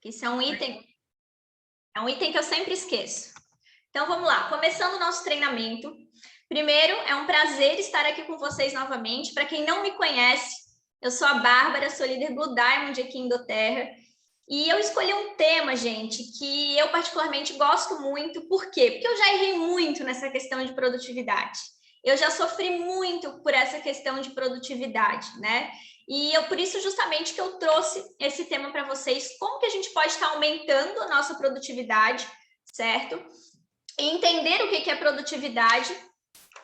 Isso é um item que eu sempre esqueço. Então, vamos lá. Começando o nosso treinamento. Primeiro, é um prazer estar aqui com vocês novamente. Para quem não me conhece, eu sou a Bárbara, sou líder Blue Diamond aqui em doTERRA. E eu escolhi um tema, gente, que eu particularmente gosto muito. Por quê? Porque eu já errei muito nessa questão de produtividade. Eu já sofri muito por essa questão de produtividade, né? E por isso justamente que eu trouxe esse tema para vocês, como que a gente pode estar aumentando a nossa produtividade, certo? E entender o que é produtividade,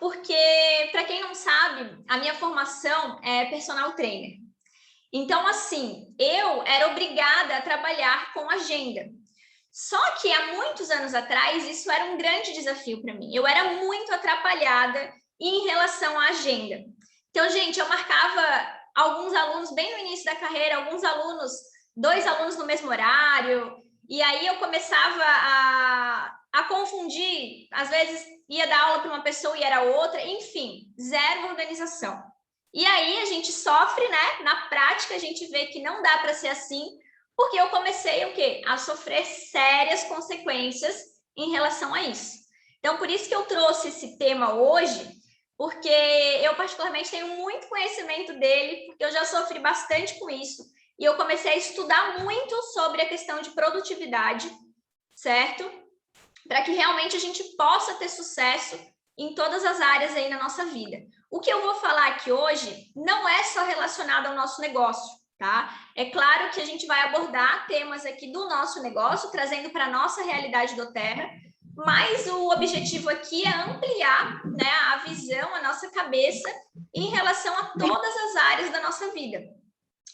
porque, para quem não sabe, a minha formação é personal trainer. Então, assim, eu era obrigada a trabalhar com agenda. Só que há muitos anos atrás, isso era um grande desafio para mim. Eu era muito atrapalhada em relação à agenda. Então, gente, eu marcava alguns alunos bem no início da carreira, alguns alunos, 2 alunos no mesmo horário, e aí eu começava a confundir, às vezes ia dar aula para uma pessoa e era outra, enfim, zero organização. E aí a gente sofre, né? Na prática a gente vê que não dá para ser assim, porque eu comecei o quê? A sofrer sérias consequências em relação a isso. Então, por isso que eu trouxe esse tema hoje, porque eu particularmente tenho muito conhecimento dele, porque eu já sofri bastante com isso, e eu comecei a estudar muito sobre a questão de produtividade, certo? Para que realmente a gente possa ter sucesso em todas as áreas aí na nossa vida. O que eu vou falar aqui hoje não é só relacionado ao nosso negócio, tá? É claro que a gente vai abordar temas aqui do nosso negócio, trazendo para a nossa realidade doTERRA, mas o objetivo aqui é ampliar, né, a visão, a nossa cabeça em relação a todas as áreas da nossa vida,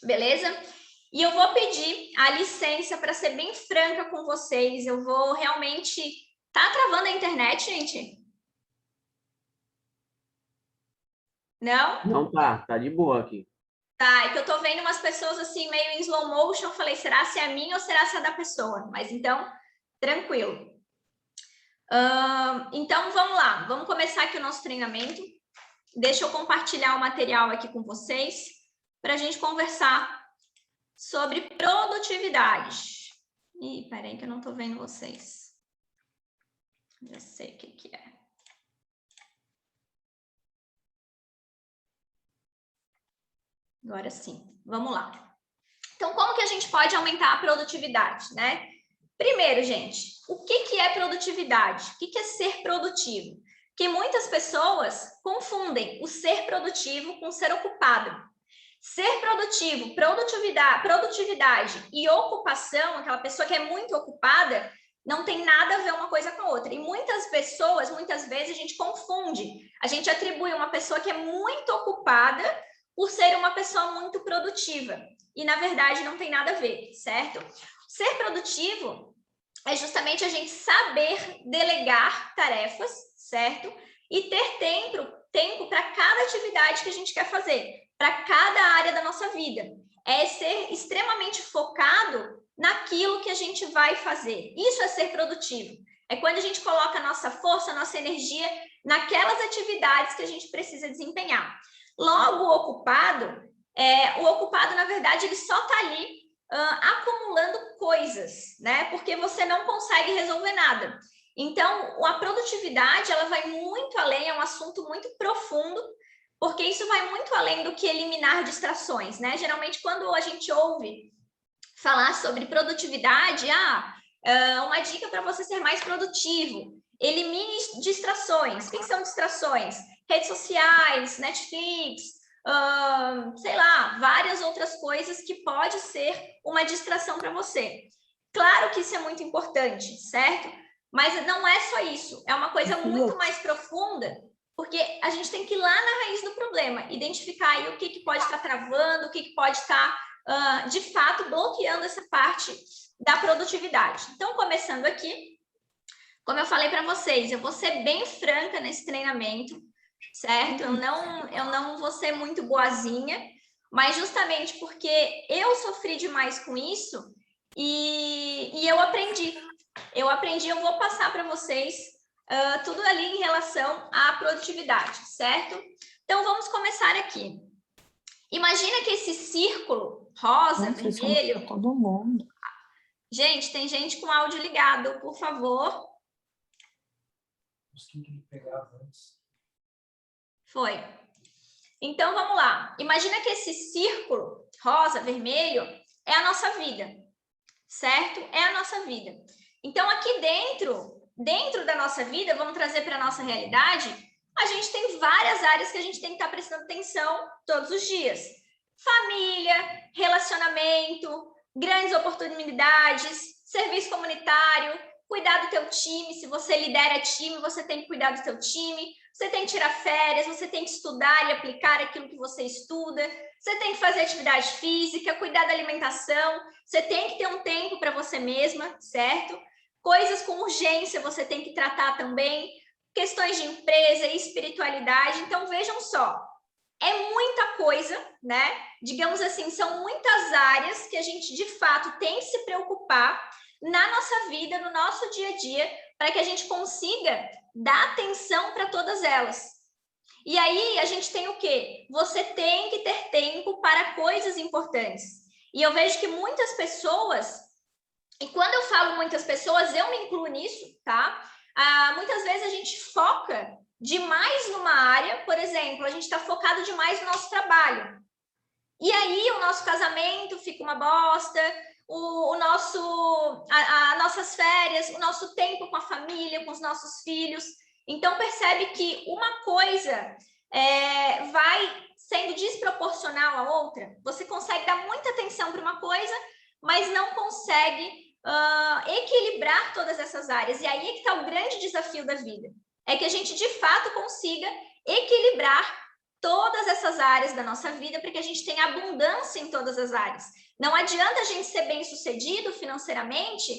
beleza? E eu vou pedir a licença para ser bem franca com vocês, eu vou realmente... Tá travando a internet, gente? Não? Não tá de boa aqui. Tá, é que eu tô vendo umas pessoas assim, meio em slow motion, falei, será se é a minha ou será se é da pessoa? Mas então, tranquilo. Então, vamos lá, vamos começar aqui o nosso treinamento. Deixa eu compartilhar o material aqui com vocês, para a gente conversar sobre produtividade. Ih, peraí que eu não tô vendo vocês. Já sei o que é. Agora sim, vamos lá. Então, como que a gente pode aumentar a produtividade, né? Primeiro, gente, o que é produtividade? O que é ser produtivo? Porque muitas pessoas confundem o ser produtivo com ser ocupado. Ser produtivo, produtividade e ocupação, aquela pessoa que é muito ocupada, não tem nada a ver uma coisa com a outra. E muitas pessoas, muitas vezes, a gente confunde. A gente atribui uma pessoa que é muito ocupada por ser uma pessoa muito produtiva. E, na verdade, não tem nada a ver, certo? Ser produtivo é justamente a gente saber delegar tarefas, certo? E ter tempo para cada atividade que a gente quer fazer, para cada área da nossa vida. É ser extremamente focado naquilo que a gente vai fazer. Isso é ser produtivo. É quando a gente coloca a nossa força, a nossa energia naquelas atividades que a gente precisa desempenhar. Logo, o ocupado, na verdade, ele só está ali acumulando coisas, né? Porque você não consegue resolver nada. Então, a produtividade, ela vai muito além, é um assunto muito profundo, porque isso vai muito além do que eliminar distrações, né? Geralmente, quando a gente ouve falar sobre produtividade, uma dica para você ser mais produtivo, elimine distrações. O que são distrações? Redes sociais, Netflix, sei lá, várias outras coisas que pode ser uma distração para você. Claro que isso é muito importante, certo? Mas não é só isso, é uma coisa muito mais profunda, porque a gente tem que ir lá na raiz do problema, identificar aí o que pode estar travando, o que pode estar, de fato, bloqueando essa parte da produtividade. Então, começando aqui, como eu falei para vocês, eu vou ser bem franca nesse treinamento, certo? Eu não vou ser muito boazinha, mas justamente porque eu sofri demais com isso e eu aprendi. Eu vou passar para vocês tudo ali em relação à produtividade, certo? Então, vamos começar aqui. Imagina que esse círculo rosa, vermelho, todo mundo. Gente, tem gente com áudio ligado, por favor. Foi. Então, vamos lá. Imagina que esse círculo rosa, vermelho, é a nossa vida, certo? É a nossa vida. Então, aqui dentro da nossa vida, vamos trazer para a nossa realidade, a gente tem várias áreas que a gente tem que estar prestando atenção todos os dias. Família, relacionamento, grandes oportunidades, serviço comunitário, cuidar do teu time. Se você lidera time, você tem que cuidar do teu time. Você tem que tirar férias, você tem que estudar e aplicar aquilo que você estuda. Você tem que fazer atividade física, cuidar da alimentação. Você tem que ter um tempo para você mesma, certo? Coisas com urgência você tem que tratar também. Questões de empresa e espiritualidade. Então, vejam só, é muita coisa, né? Digamos assim, são muitas áreas que a gente, de fato, tem que se preocupar na nossa vida, no nosso dia a dia, para que a gente consiga dar atenção para todas elas. E aí, a gente tem o quê? Você tem que ter tempo para coisas importantes. E eu vejo que muitas pessoas, e quando eu falo muitas pessoas, eu me incluo nisso, tá? Muitas vezes a gente foca demais numa área, por exemplo, a gente está focado demais no nosso trabalho. E aí o nosso casamento fica uma bosta, nossas férias, o nosso tempo com a família, com os nossos filhos. Então percebe que uma coisa vai sendo desproporcional à outra. Você consegue dar muita atenção para uma coisa, mas não consegue equilibrar todas essas áreas. E aí é que está o grande desafio da vida. É que a gente, de fato, consiga equilibrar todas essas áreas da nossa vida para que a gente tenha abundância em todas as áreas. Não adianta a gente ser bem-sucedido financeiramente,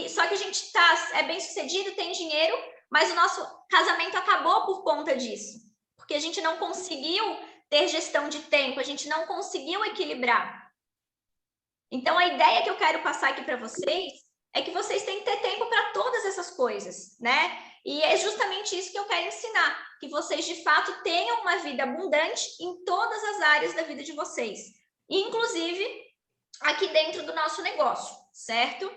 só que a gente é bem-sucedido, tem dinheiro, mas o nosso casamento acabou por conta disso. Porque a gente não conseguiu ter gestão de tempo, a gente não conseguiu equilibrar. Então, a ideia que eu quero passar aqui para vocês é que vocês têm que ter tempo para todas essas coisas, né? E é justamente isso que eu quero ensinar, que vocês, de fato, tenham uma vida abundante em todas as áreas da vida de vocês, inclusive aqui dentro do nosso negócio, certo?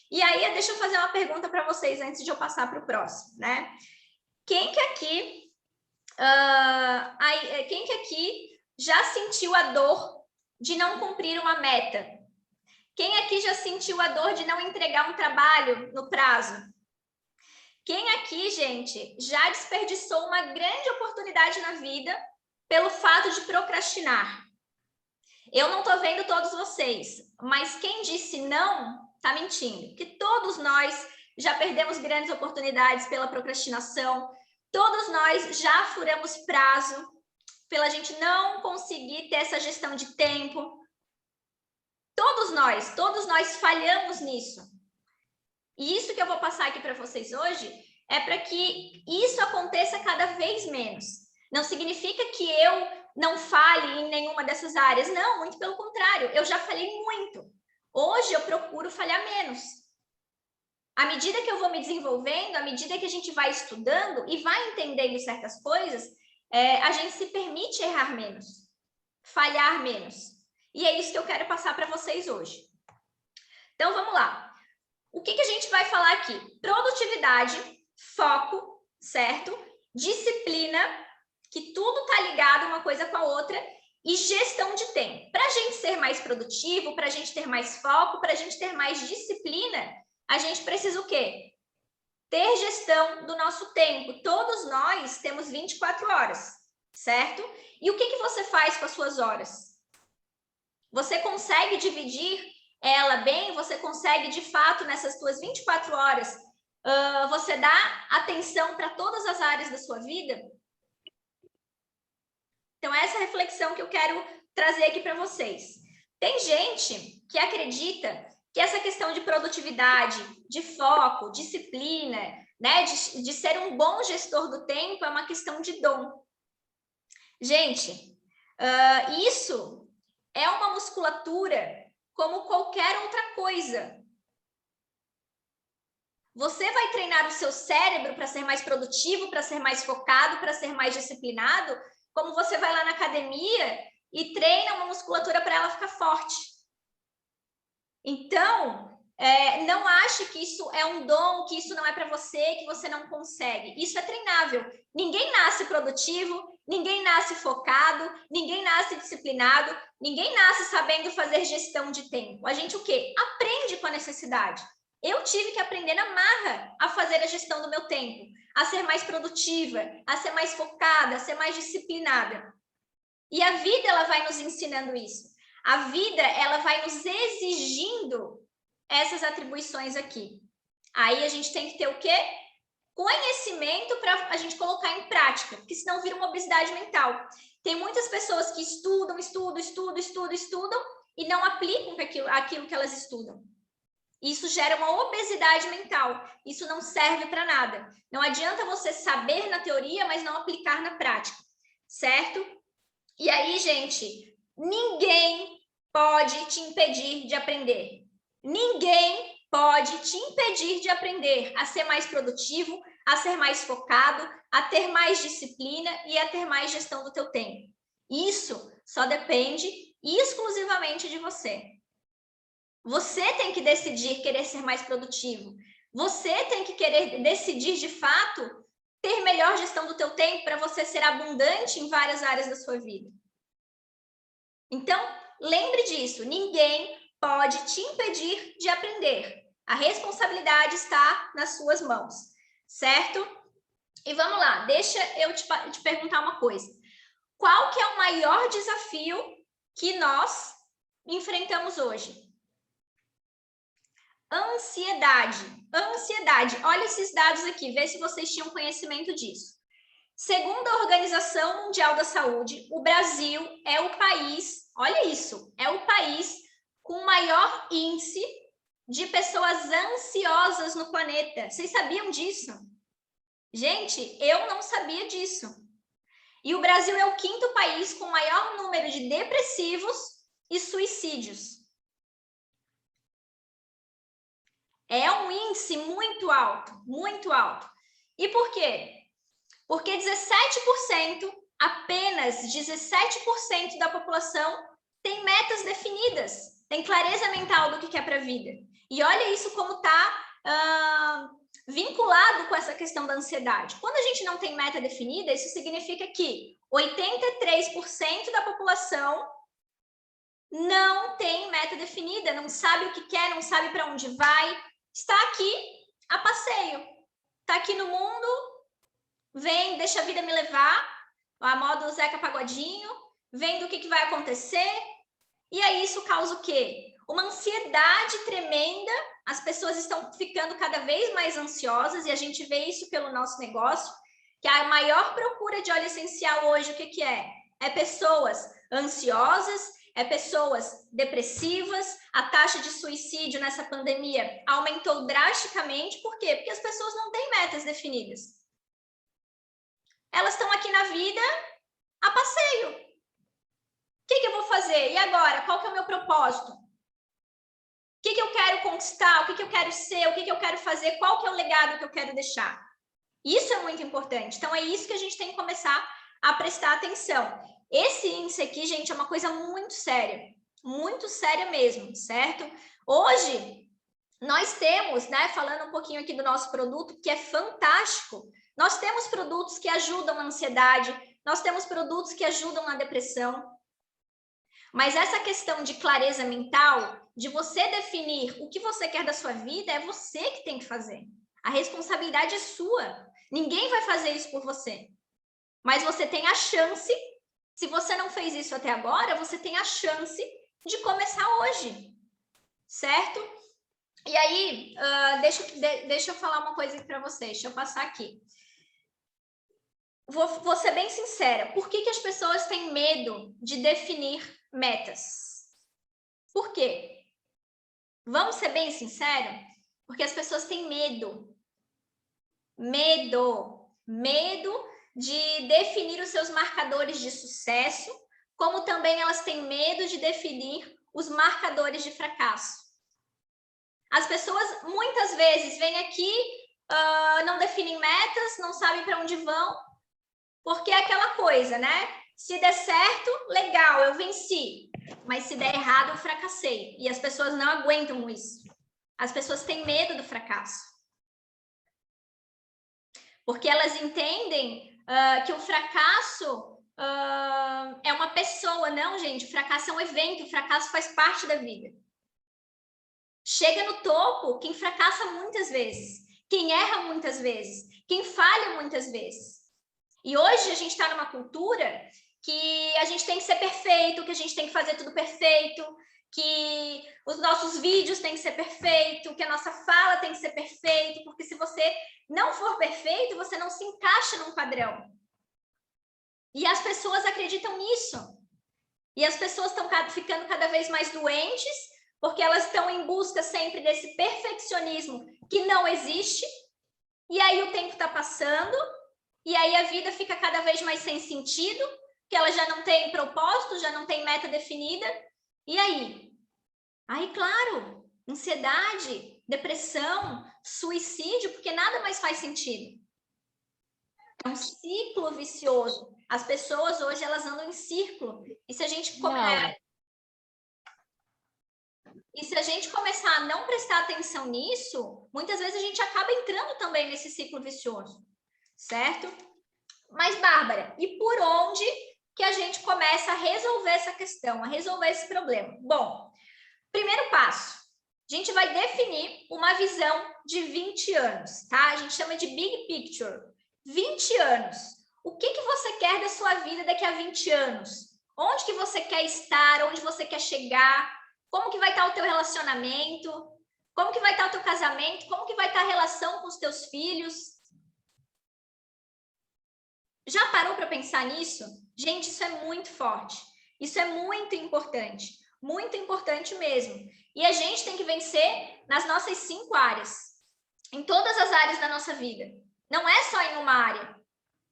E aí, deixa eu fazer uma pergunta para vocês antes de eu passar para o próximo, né? Quem que aqui já sentiu a dor de não cumprir uma meta? Quem aqui já sentiu a dor de não entregar um trabalho no prazo? Quem aqui, gente, já desperdiçou uma grande oportunidade na vida pelo fato de procrastinar? Eu não estou vendo todos vocês, mas quem disse não, está mentindo. Que todos nós já perdemos grandes oportunidades pela procrastinação, todos nós já furamos prazo pela gente não conseguir ter essa gestão de tempo. Todos nós falhamos nisso. E isso que eu vou passar aqui para vocês hoje é para que isso aconteça cada vez menos. Não significa que eu não falhe em nenhuma dessas áreas. Não, muito pelo contrário. Eu já falhei muito. Hoje eu procuro falhar menos. À medida que eu vou me desenvolvendo, à medida que a gente vai estudando e vai entendendo certas coisas, a gente se permite errar menos, falhar menos. E é isso que eu quero passar para vocês hoje. Então, vamos lá. O que a gente vai falar aqui? Produtividade, foco, certo? Disciplina, que tudo está ligado uma coisa com a outra, e gestão de tempo. Para a gente ser mais produtivo, para a gente ter mais foco, para a gente ter mais disciplina, a gente precisa o quê? Ter gestão do nosso tempo. Todos nós temos 24 horas, certo? E o que você faz com as suas horas? Você consegue dividir ela bem? Você consegue, de fato, nessas suas 24 horas, você dá atenção para todas as áreas da sua vida? Então, essa é a reflexão que eu quero trazer aqui para vocês. Tem gente que acredita que essa questão de produtividade, de foco, disciplina, né, de ser um bom gestor do tempo é uma questão de dom. Gente, isso é uma musculatura como qualquer outra coisa. Você vai treinar o seu cérebro para ser mais produtivo, para ser mais focado, para ser mais disciplinado, como você vai lá na academia e treina uma musculatura para ela ficar forte. Então, Não ache que isso é um dom, que isso não é para você, que você não consegue. Isso é treinável. Ninguém nasce produtivo, ninguém nasce focado, ninguém nasce disciplinado, ninguém nasce sabendo fazer gestão de tempo. A gente o quê? Aprende com a necessidade. Eu tive que aprender na marra a fazer a gestão do meu tempo, a ser mais produtiva, a ser mais focada, a ser mais disciplinada. E a vida, ela vai nos ensinando isso. A vida, ela vai nos exigindo essas atribuições aqui. Aí a gente tem que ter o quê? Conhecimento para a gente colocar em prática, porque senão vira uma obesidade mental. Tem muitas pessoas que estudam e não aplicam aquilo que elas estudam. Isso gera uma obesidade mental. Isso não serve para nada. Não adianta você saber na teoria, mas não aplicar na prática, certo? E aí, gente, ninguém pode te impedir de aprender. Ninguém pode te impedir de aprender a ser mais produtivo, a ser mais focado, a ter mais disciplina e a ter mais gestão do teu tempo. Isso só depende exclusivamente de você. Você tem que decidir querer ser mais produtivo. Você tem que querer decidir, de fato, ter melhor gestão do teu tempo para você ser abundante em várias áreas da sua vida. Então, lembre disso, ninguém pode te impedir de aprender. A responsabilidade está nas suas mãos, certo? E vamos lá, deixa eu te perguntar uma coisa. Qual que é o maior desafio que nós enfrentamos hoje? Ansiedade. Olha esses dados aqui, vê se vocês tinham conhecimento disso. Segundo a Organização Mundial da Saúde, o Brasil é o país, olha isso, é o país com maior índice de pessoas ansiosas no planeta. Vocês sabiam disso? Gente, eu não sabia disso. E o Brasil é o 5º país com maior número de depressivos e suicídios. É um índice muito alto, muito alto. E por quê? Porque 17%, apenas 17% da população tem metas definidas, tem clareza mental do que quer para a vida. E olha isso como está vinculado com essa questão da ansiedade. Quando a gente não tem meta definida, isso significa que 83% da população não tem meta definida, não sabe o que quer, não sabe para onde vai, está aqui a passeio, está aqui no mundo, vem, deixa a vida me levar, a modo Zeca Pagodinho, vendo o que vai acontecer, e aí isso causa o quê? Uma ansiedade tremenda, as pessoas estão ficando cada vez mais ansiosas, e a gente vê isso pelo nosso negócio, que a maior procura de óleo essencial hoje, o que é? É pessoas ansiosas, é pessoas depressivas, a taxa de suicídio nessa pandemia aumentou drasticamente, por quê? Porque as pessoas não têm metas definidas. Elas estão aqui na vida a passeio. O que eu vou fazer? E agora? Qual que é o meu propósito? O que eu quero conquistar? O que eu quero ser? O que eu quero fazer? Qual que é o legado que eu quero deixar? Isso é muito importante. Então, é isso que a gente tem que começar a prestar atenção. Esse índice aqui, gente, é uma coisa muito séria mesmo, certo? Hoje, nós temos, né, falando um pouquinho aqui do nosso produto, que é fantástico. Nós temos produtos que ajudam na ansiedade, nós temos produtos que ajudam na depressão. Mas essa questão de clareza mental, de você definir o que você quer da sua vida, é você que tem que fazer. A responsabilidade é sua. Ninguém vai fazer isso por você. Mas você tem a chance, se você não fez isso até agora, você tem a chance de começar hoje, certo? E aí, deixa eu falar uma coisa aqui para vocês, deixa eu passar aqui. Vou ser bem sincera, por que as pessoas têm medo de definir metas? Por quê? Vamos ser bem sinceros? Porque as pessoas têm medo. Medo de definir os seus marcadores de sucesso, como também elas têm medo de definir os marcadores de fracasso. As pessoas muitas vezes vêm aqui, não definem metas, não sabem para onde vão, porque é aquela coisa, né? Se der certo, legal, eu venci. Mas se der errado, eu fracassei. E as pessoas não aguentam isso. As pessoas têm medo do fracasso. Porque elas entendem que o fracasso é uma pessoa. Não, gente, o fracasso é um evento, o fracasso faz parte da vida. Chega no topo quem fracassa muitas vezes, quem erra muitas vezes, quem falha muitas vezes. E hoje a gente está numa cultura que a gente tem que ser perfeito, que a gente tem que fazer tudo perfeito, que os nossos vídeos têm que ser perfeito, que a nossa fala tem que ser perfeito, porque se você não for perfeito, você não se encaixa num padrão. E as pessoas acreditam nisso. E as pessoas estão ficando cada vez mais doentes, porque elas estão em busca sempre desse perfeccionismo que não existe. E aí o tempo está passando, e aí a vida fica cada vez mais sem sentido, que ela já não tem propósito, já não tem meta definida. E aí? Aí, claro, ansiedade, depressão, suicídio, porque nada mais faz sentido. É um ciclo vicioso. As pessoas hoje, elas andam em círculo. E se a gente começar a não prestar atenção nisso, muitas vezes a gente acaba entrando também nesse ciclo vicioso, certo? Mas, Bárbara, e por onde que a gente começa a resolver essa questão, a resolver esse problema? Bom, primeiro passo, a gente vai definir uma visão de 20 anos, tá? A gente chama de Big Picture. 20 anos. O que você quer da sua vida daqui a 20 anos? Onde que você quer estar? Onde você quer chegar? Como que vai estar o teu relacionamento? Como que vai estar o teu casamento? Como que vai estar a relação com os teus filhos? Já parou para pensar nisso? Gente, isso é muito forte. Isso é muito importante mesmo. E a gente tem que vencer nas nossas 5 áreas, em todas as áreas da nossa vida. Não é só em uma área.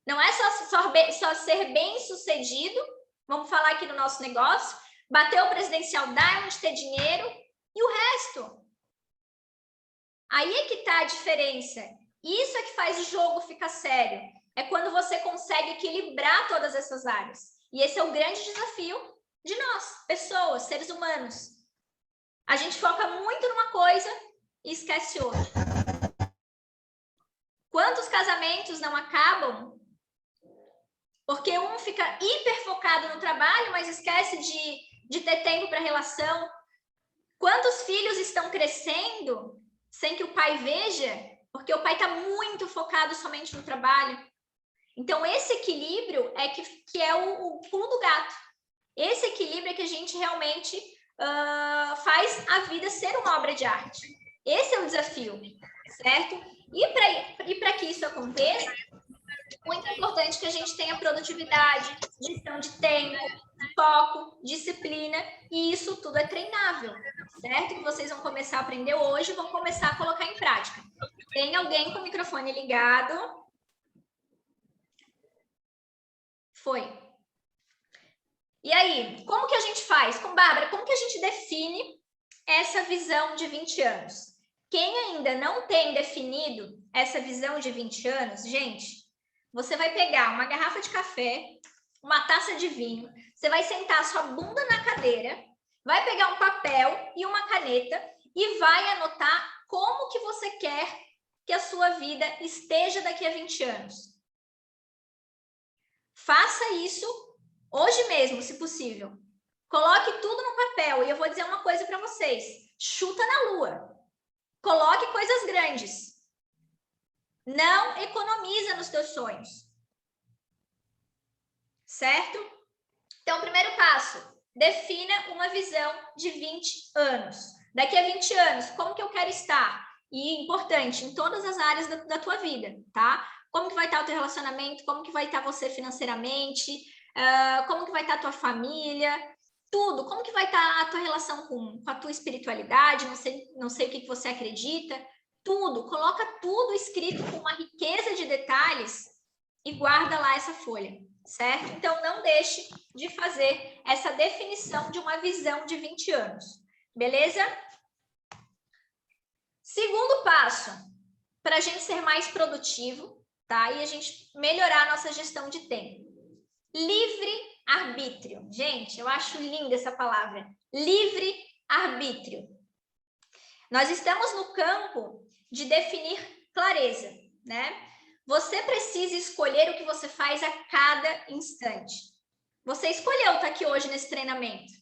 Não é só ser bem-sucedido, vamos falar aqui no nosso negócio, bater o presidencial Diamond, ter dinheiro e o resto. Aí é que está a diferença. Isso é que faz o jogo ficar sério. É quando você consegue equilibrar todas essas áreas. E esse é o grande desafio de nós, pessoas, seres humanos. A gente foca muito numa coisa e esquece outra. Quantos casamentos não acabam porque um fica hiper focado no trabalho, mas esquece de ter tempo para a relação? Quantos filhos estão crescendo sem que o pai veja, porque o pai está muito focado somente no trabalho? Então, esse equilíbrio é que é o pulo do gato. Esse equilíbrio é que a gente realmente faz a vida ser uma obra de arte. Esse é o desafio, certo? E para que isso aconteça, muito importante que a gente tenha produtividade, gestão de tempo, foco, disciplina, e isso tudo é treinável, certo? Que vocês vão começar a aprender hoje e vão começar a colocar em prática. Tem alguém com o microfone ligado? Foi. E aí, como que a gente faz? Com Bárbara, como que a gente define essa visão de 20 anos? Quem ainda não tem definido essa visão de 20 anos, gente, você vai pegar uma garrafa de café, uma taça de vinho, você vai sentar sua bunda na cadeira, vai pegar um papel e uma caneta e vai anotar como que você quer que a sua vida esteja daqui a 20 anos. Faça isso hoje mesmo, se possível. Coloque tudo no papel e eu vou dizer uma coisa para vocês. Chuta na lua. Coloque coisas grandes. Não economiza nos teus sonhos. Certo? Então, primeiro passo, defina uma visão de 20 anos. Daqui a 20 anos, como que eu quero estar? E importante, em todas as áreas da tua vida, tá? Como que vai estar o teu relacionamento? Como que vai estar você financeiramente? Como que vai estar a tua família? Tudo. Como que vai estar a tua relação com a tua espiritualidade? Não sei o que você acredita. Tudo. Coloca tudo escrito com uma riqueza de detalhes e guarda lá essa folha, certo? Então, não deixe de fazer essa definição de uma visão de 20 anos. Beleza? Segundo passo, para a gente ser mais produtivo, tá? E a gente melhorar a nossa gestão de tempo. Livre-arbítrio. Gente, eu acho linda essa palavra. Livre-arbítrio. Nós estamos no campo de definir clareza, né? Você precisa escolher o que você faz a cada instante. Você escolheu estar aqui hoje nesse treinamento.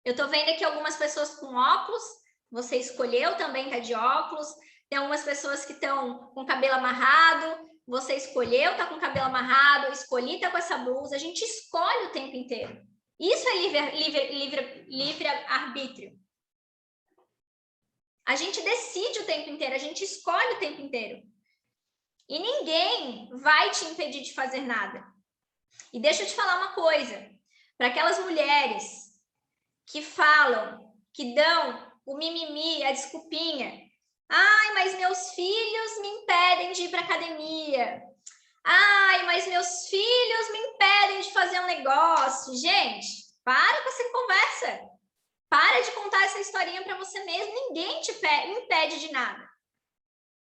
Eu estou vendo aqui algumas pessoas com óculos, você escolheu também estar de óculos. Tem algumas pessoas que estão com cabelo amarrado, você escolheu estar com o cabelo amarrado, escolhi estar com essa blusa. A gente escolhe o tempo inteiro. Isso é livre-arbítrio. A gente decide o tempo inteiro, a gente escolhe o tempo inteiro. E ninguém vai te impedir de fazer nada. E deixa eu te falar uma coisa. Para aquelas mulheres que falam, que dão o mimimi, a desculpinha. Ai, mas meus filhos me impedem de ir para academia. Ai, mas meus filhos me impedem de fazer um negócio. Gente, para com essa conversa. Para de contar essa historinha para você mesmo. Ninguém te impede de nada.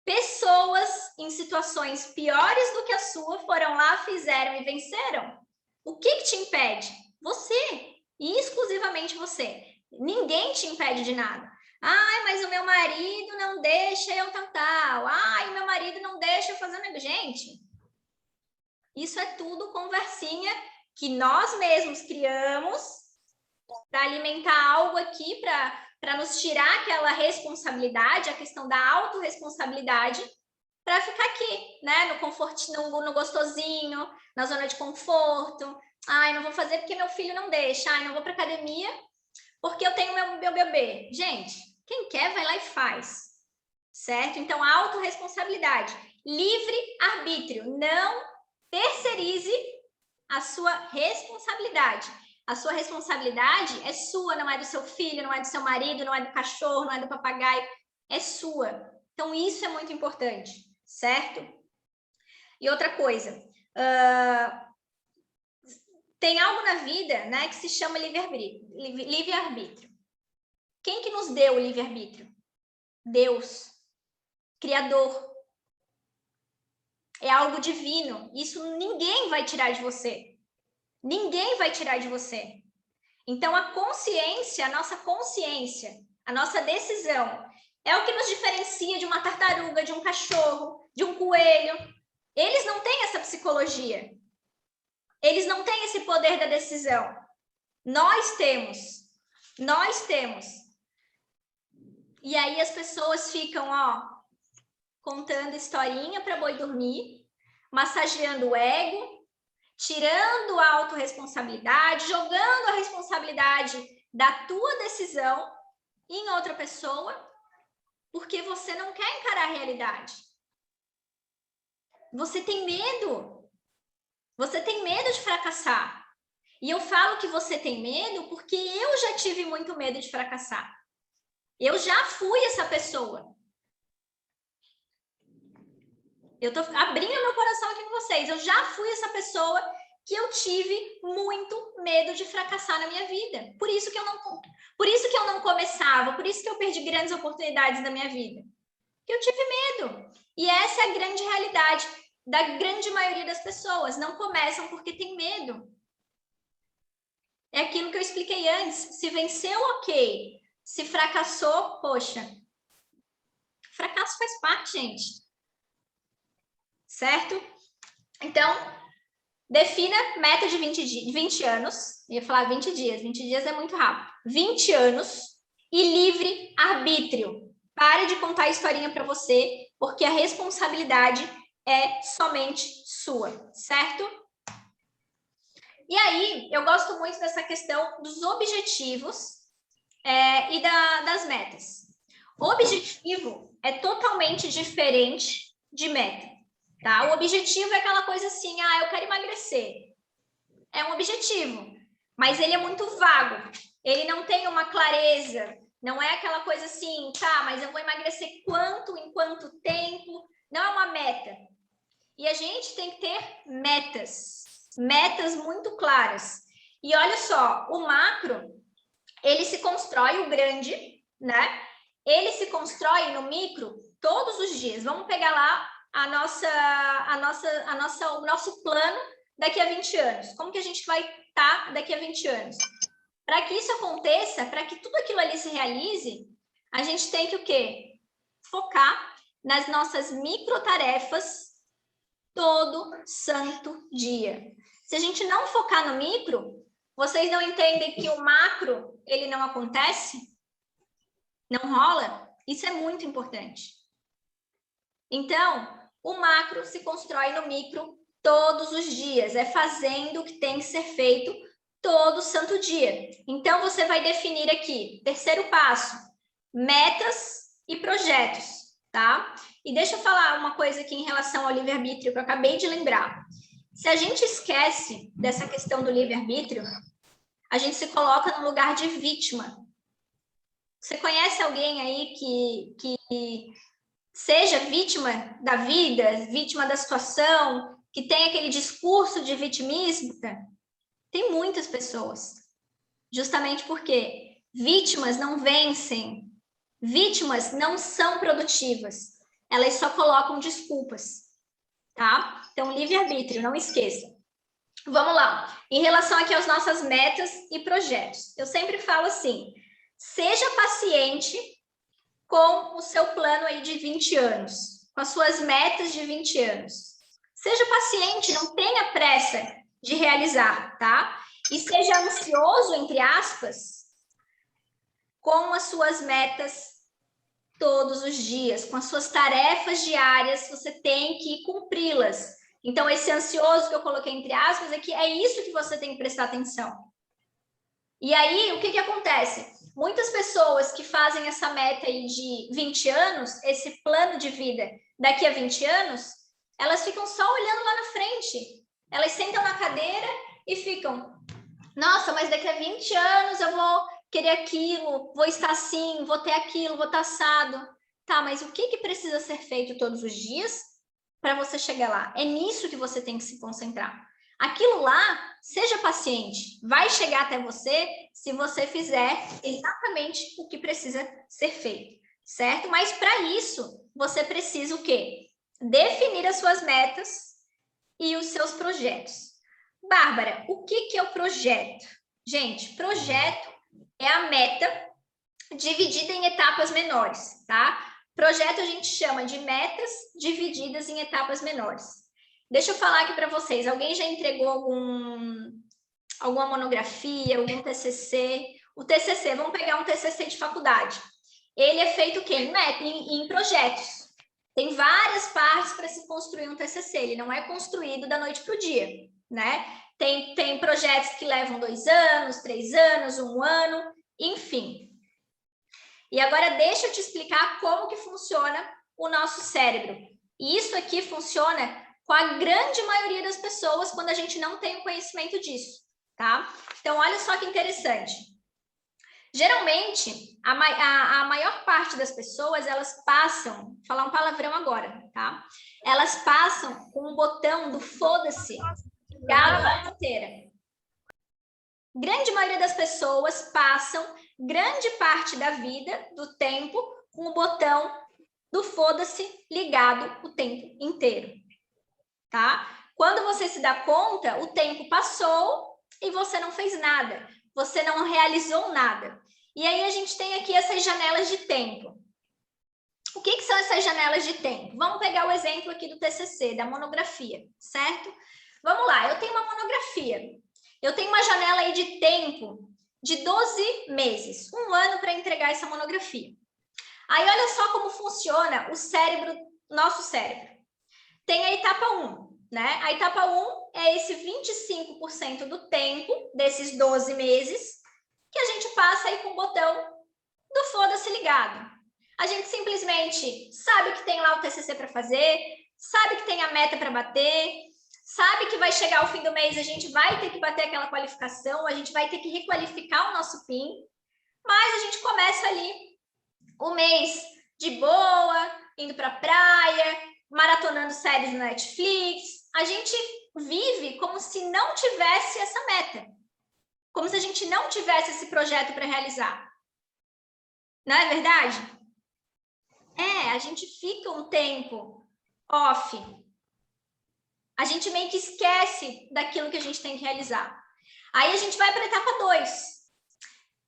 Pessoas em situações piores do que a sua foram lá, fizeram e venceram. O que te impede? Você. E exclusivamente você. Ninguém te impede de nada. Ai, mas o meu marido não deixa eu tal. Ai, meu marido não deixa eu fazer nada. Gente, isso é tudo conversinha que nós mesmos criamos para alimentar algo aqui, para nos tirar aquela responsabilidade, a questão da autorresponsabilidade, para ficar aqui, né? No confortinho, no gostosinho, na zona de conforto. Ai, não vou fazer porque meu filho não deixa. Ai, não vou para academia porque eu tenho meu bebê. Gente, quem quer vai lá e faz, certo? Então, autorresponsabilidade, livre-arbítrio, não terceirize a sua responsabilidade. A sua responsabilidade é sua, não é do seu filho, não é do seu marido, não é do cachorro, não é do papagaio, é sua. Então, isso é muito importante, certo? E outra coisa, tem algo na vida, né, que se chama livre-arbítrio. Quem que nos deu o livre-arbítrio? Deus, Criador. É algo divino. Isso ninguém vai tirar de você. Ninguém vai tirar de você. Então, a consciência, a nossa decisão, é o que nos diferencia de uma tartaruga, de um cachorro, de um coelho. Eles não têm essa psicologia. Eles não têm esse poder da decisão. Nós temos. Nós temos. E aí as pessoas ficam, contando historinha para boi dormir, massageando o ego, tirando a autorresponsabilidade, jogando a responsabilidade da tua decisão em outra pessoa, porque você não quer encarar a realidade. Você tem medo. Você tem medo de fracassar. E eu falo que você tem medo porque eu já tive muito medo de fracassar. Eu já fui essa pessoa. Eu estou abrindo meu coração aqui com vocês. Eu já fui essa pessoa que eu tive muito medo de fracassar na minha vida. Por isso que eu não começava, por isso que eu perdi grandes oportunidades na minha vida. Eu tive medo. E essa é a grande realidade da grande maioria das pessoas. Não começam porque tem medo. É aquilo que eu expliquei antes. Se venceu, ok. Se fracassou, poxa. Fracasso faz parte, gente. Certo? Então, defina meta de 20 anos. Eu ia falar 20 dias. 20 dias é muito rápido. 20 anos e livre arbítrio. Pare de contar a historinha para você, porque a responsabilidade é somente sua, certo? E aí, eu gosto muito dessa questão dos objetivos e das metas. O objetivo é totalmente diferente de meta, tá? O objetivo é aquela coisa assim, eu quero emagrecer. É um objetivo, mas ele é muito vago. Ele não tem uma clareza, não é aquela coisa assim, tá, mas eu vou emagrecer quanto, em quanto tempo? Não é uma meta. E a gente tem que ter metas muito claras. E olha só, o macro, ele se constrói, o grande, né? Ele se constrói no micro todos os dias. Vamos pegar lá o nosso plano daqui a 20 anos. Como que a gente vai estar daqui a 20 anos? Para que isso aconteça, para que tudo aquilo ali se realize, A gente tem que o quê? Focar nas nossas microtarefas todo santo dia. Se a gente não focar no micro, vocês não entendem que o macro, ele não acontece? Não rola? Isso é muito importante. Então, o macro se constrói no micro todos os dias. É fazendo o que tem que ser feito todo santo dia. Então, você vai definir aqui, terceiro passo, metas e projetos, tá? E deixa eu falar uma coisa aqui em relação ao livre-arbítrio que eu acabei de lembrar. Se a gente esquece dessa questão do livre-arbítrio, a gente se coloca no lugar de vítima. Você conhece alguém aí que seja vítima da vida, vítima da situação, que tem aquele discurso de vitimismo? Tem muitas pessoas. Justamente porque vítimas não vencem, vítimas não são produtivas, elas só colocam desculpas, tá? Então, livre-arbítrio, não esqueça. Vamos lá. Em relação aqui às nossas metas e projetos, eu sempre falo assim, seja paciente com o seu plano aí de 20 anos, com as suas metas de 20 anos. Seja paciente, não tenha pressa de realizar, tá? E seja ansioso, entre aspas, com as suas metas todos os dias, com as suas tarefas diárias, você tem que cumpri-las. Então, esse ansioso que eu coloquei entre aspas é que é isso que você tem que prestar atenção. E aí, o que acontece? Muitas pessoas que fazem essa meta aí de 20 anos, esse plano de vida daqui a 20 anos, elas ficam só olhando lá na frente. Elas sentam na cadeira e ficam, nossa, mas daqui a 20 anos eu vou querer aquilo, vou estar assim, vou ter aquilo, vou estar assado. Tá, mas o que precisa ser feito todos os dias para você chegar lá? É nisso que você tem que se concentrar. Aquilo lá, seja paciente, vai chegar até você se você fizer exatamente o que precisa ser feito, certo? Mas para isso, você precisa o quê? Definir as suas metas e os seus projetos. Bárbara, o que é o projeto? Gente, projeto é a meta dividida em etapas menores, tá? Projeto a gente chama de metas divididas em etapas menores. Deixa eu falar aqui para vocês, alguém já entregou alguma monografia, algum TCC? O TCC, vamos pegar um TCC de faculdade. Ele é feito o quê? Em projetos. Tem várias partes para se construir um TCC, ele não é construído da noite para o dia, né? Tem projetos que levam 2 anos, 3 anos, 1 ano, enfim. E agora deixa eu te explicar como que funciona o nosso cérebro. E isso aqui funciona com a grande maioria das pessoas quando a gente não tem o conhecimento disso, tá? Então, olha só que interessante. Geralmente, a maior parte das pessoas, elas passam, vou falar um palavrão agora, tá? Elas passam com o botão do foda-se ligado a vida inteira. Grande maioria das pessoas passam grande parte da vida, do tempo, com o botão do foda-se ligado o tempo inteiro, tá? Quando você se dá conta, o tempo passou e você não fez nada, você não realizou nada. E aí a gente tem aqui essas janelas de tempo. O que são essas janelas de tempo? Vamos pegar o exemplo aqui do TCC, da monografia, certo? Vamos lá, eu tenho uma monografia. Eu tenho uma janela aí de tempo de 12 meses, 1 ano para entregar essa monografia. Aí olha só como funciona o cérebro, nosso cérebro. Tem a etapa 1, né? A etapa 1 é esse 25% do tempo, desses 12 meses, que a gente passa aí com o botão do foda-se ligado. A gente simplesmente sabe que tem lá o TCC para fazer, sabe que tem a meta para bater, sabe que vai chegar o fim do mês, a gente vai ter que bater aquela qualificação, a gente vai ter que requalificar o nosso PIN, mas a gente começa ali o mês de boa, indo para a praia, maratonando séries no Netflix. A gente vive como se não tivesse essa meta, como se a gente não tivesse esse projeto para realizar. Não é verdade? A gente fica um tempo off. A gente meio que esquece daquilo que a gente tem que realizar. Aí a gente vai para a etapa 2.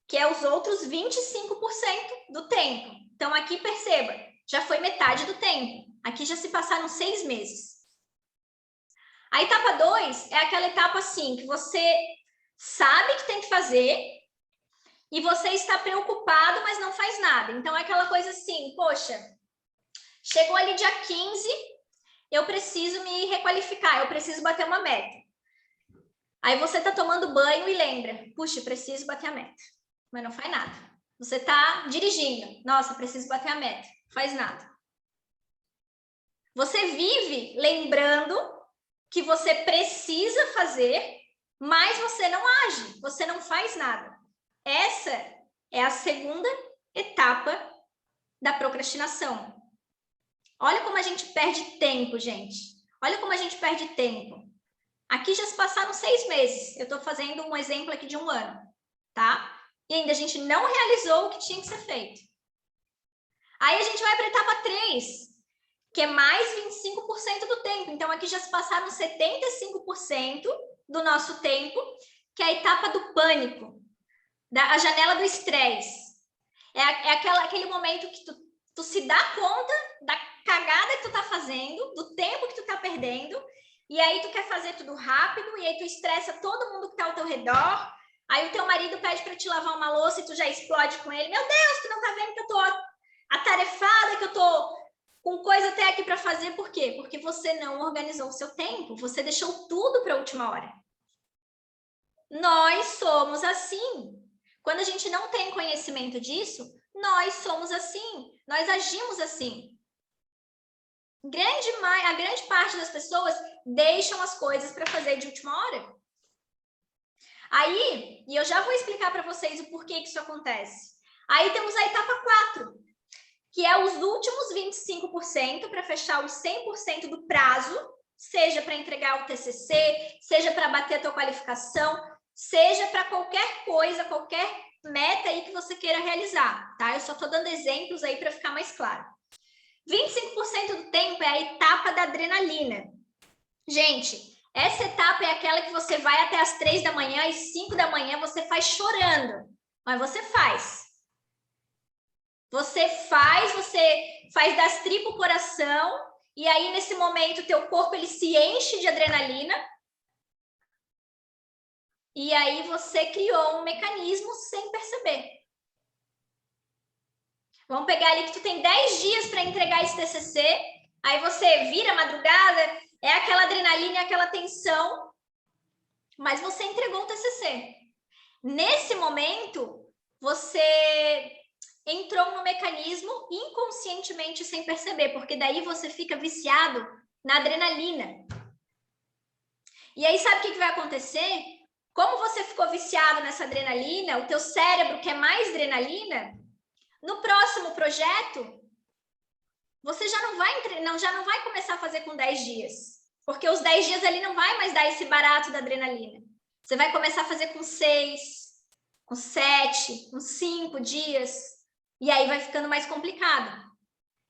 que é os outros 25% do tempo. Então, aqui, perceba, já foi metade do tempo. Aqui já se passaram 6 meses. A etapa 2 é aquela etapa, assim, que você sabe que tem que fazer e você está preocupado, mas não faz nada. Então, é aquela coisa assim, poxa, chegou ali dia 15, eu preciso me requalificar, eu preciso bater uma meta. Aí você está tomando banho e lembra, puxa, preciso bater a meta, mas não faz nada. Você está dirigindo, nossa, preciso bater a meta, não faz nada. Você vive lembrando que você precisa fazer, mas você não age, você não faz nada. Essa é a segunda etapa da procrastinação. Olha como a gente perde tempo, gente. Olha como a gente perde tempo. Aqui já se passaram 6 meses. Eu estou fazendo um exemplo aqui de 1 ano, tá? E ainda a gente não realizou o que tinha que ser feito. Aí a gente vai para a etapa 3, que é mais 25% do tempo. Então, aqui já se passaram 75% do nosso tempo, que é a etapa do pânico, a janela do estresse. É aquele momento que tu se dá conta da cagada que tu tá fazendo, do tempo que tu tá perdendo, e aí tu quer fazer tudo rápido, e aí tu estressa todo mundo que tá ao teu redor, aí o teu marido pede para te lavar uma louça e tu já explode com ele. Meu Deus, tu não tá vendo que eu tô atarefada, que eu tô com coisa até aqui para fazer. Por quê? Porque você não organizou o seu tempo, você deixou tudo para a última hora. Nós somos assim. Quando a gente não tem conhecimento disso, nós somos assim, nós agimos assim. A grande parte das pessoas deixam as coisas para fazer de última hora. Aí, e eu já vou explicar para vocês o porquê que isso acontece. Aí temos a etapa 4, que é os últimos 25% para fechar os 100% do prazo, seja para entregar o TCC, seja para bater a tua qualificação, seja para qualquer coisa, qualquer meta aí que você queira realizar, tá? Eu só estou dando exemplos aí para ficar mais claro. 25% do tempo é a etapa da adrenalina. Gente, essa etapa é aquela que você vai até as 3 da manhã e 5 da manhã você faz chorando, mas você faz. Você faz das tripas o coração, e aí nesse momento teu corpo ele se enche de adrenalina, e aí você criou um mecanismo sem perceber. Vamos pegar ali que tu tem 10 dias para entregar esse TCC, aí você vira a madrugada, é aquela adrenalina, aquela tensão, mas você entregou o TCC. Nesse momento, você entrou no mecanismo inconscientemente sem perceber, porque daí você fica viciado na adrenalina. E aí sabe o que vai acontecer? Como você ficou viciado nessa adrenalina, o teu cérebro quer mais adrenalina, no próximo projeto, você já não vai começar a fazer com 10 dias, porque os 10 dias ali não vai mais dar esse barato da adrenalina. Você vai começar a fazer com 6, com 7, com 5 dias, e aí vai ficando mais complicado.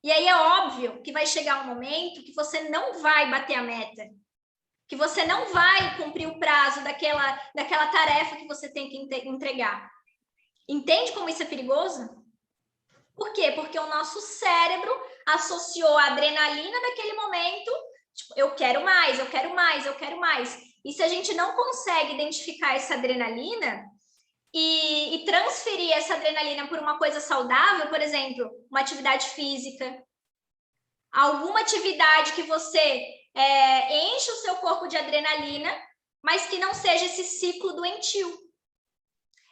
E aí é óbvio que vai chegar um momento que você não vai bater a meta, que você não vai cumprir o prazo daquela tarefa que você tem que entregar. Entende como isso é perigoso? Por quê? Porque o nosso cérebro associou a adrenalina daquele momento, tipo, eu quero mais, eu quero mais, eu quero mais. E se a gente não consegue identificar essa adrenalina e transferir essa adrenalina por uma coisa saudável, por exemplo, uma atividade física, alguma atividade que você enche o seu corpo de adrenalina, mas que não seja esse ciclo doentio.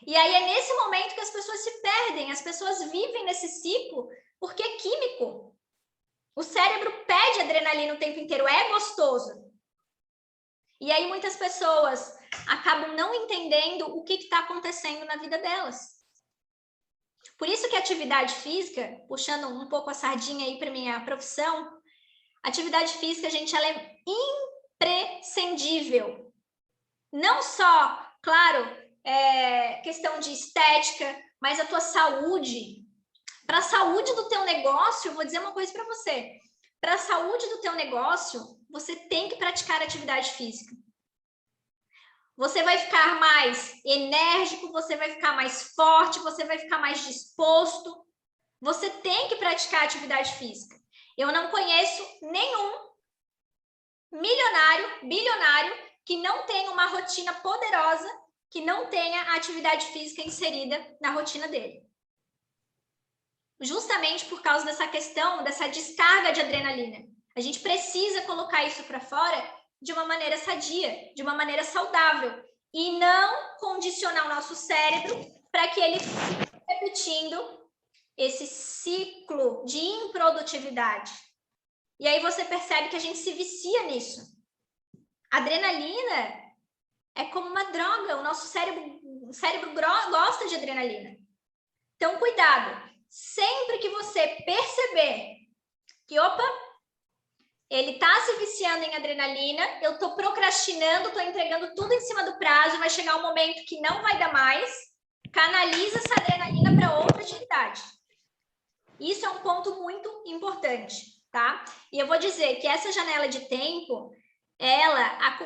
E aí é nesse momento que as pessoas se perdem, as pessoas vivem nesse ciclo, porque é químico. O cérebro pede adrenalina o tempo inteiro, é gostoso. E aí muitas pessoas acabam não entendendo o que está acontecendo na vida delas. Por isso que a atividade física, puxando um pouco a sardinha aí para minha profissão, atividade física, gente, ela é imprescindível. Não só, claro, questão de estética, mas a tua saúde. Para a saúde do teu negócio, eu vou dizer uma coisa para você. Para a saúde do teu negócio, você tem que praticar atividade física. Você vai ficar mais enérgico, você vai ficar mais forte, você vai ficar mais disposto. Você tem que praticar atividade física. Eu não conheço nenhum milionário, bilionário, que não tenha uma rotina poderosa, que não tenha atividade física inserida na rotina dele. Justamente por causa dessa questão, dessa descarga de adrenalina. A gente precisa colocar isso para fora de uma maneira sadia, de uma maneira saudável, e não condicionar o nosso cérebro para que ele fique repetindo esse ciclo de improdutividade. E aí você percebe que a gente se vicia nisso. A adrenalina é como uma droga, o nosso cérebro gosta de adrenalina. Então, cuidado. Sempre que você perceber que, opa, ele está se viciando em adrenalina, eu estou procrastinando, estou entregando tudo em cima do prazo, vai chegar um momento que não vai dar mais, canaliza essa adrenalina para outra atividade. Isso é um ponto muito importante, tá? E eu vou dizer que essa janela de tempo,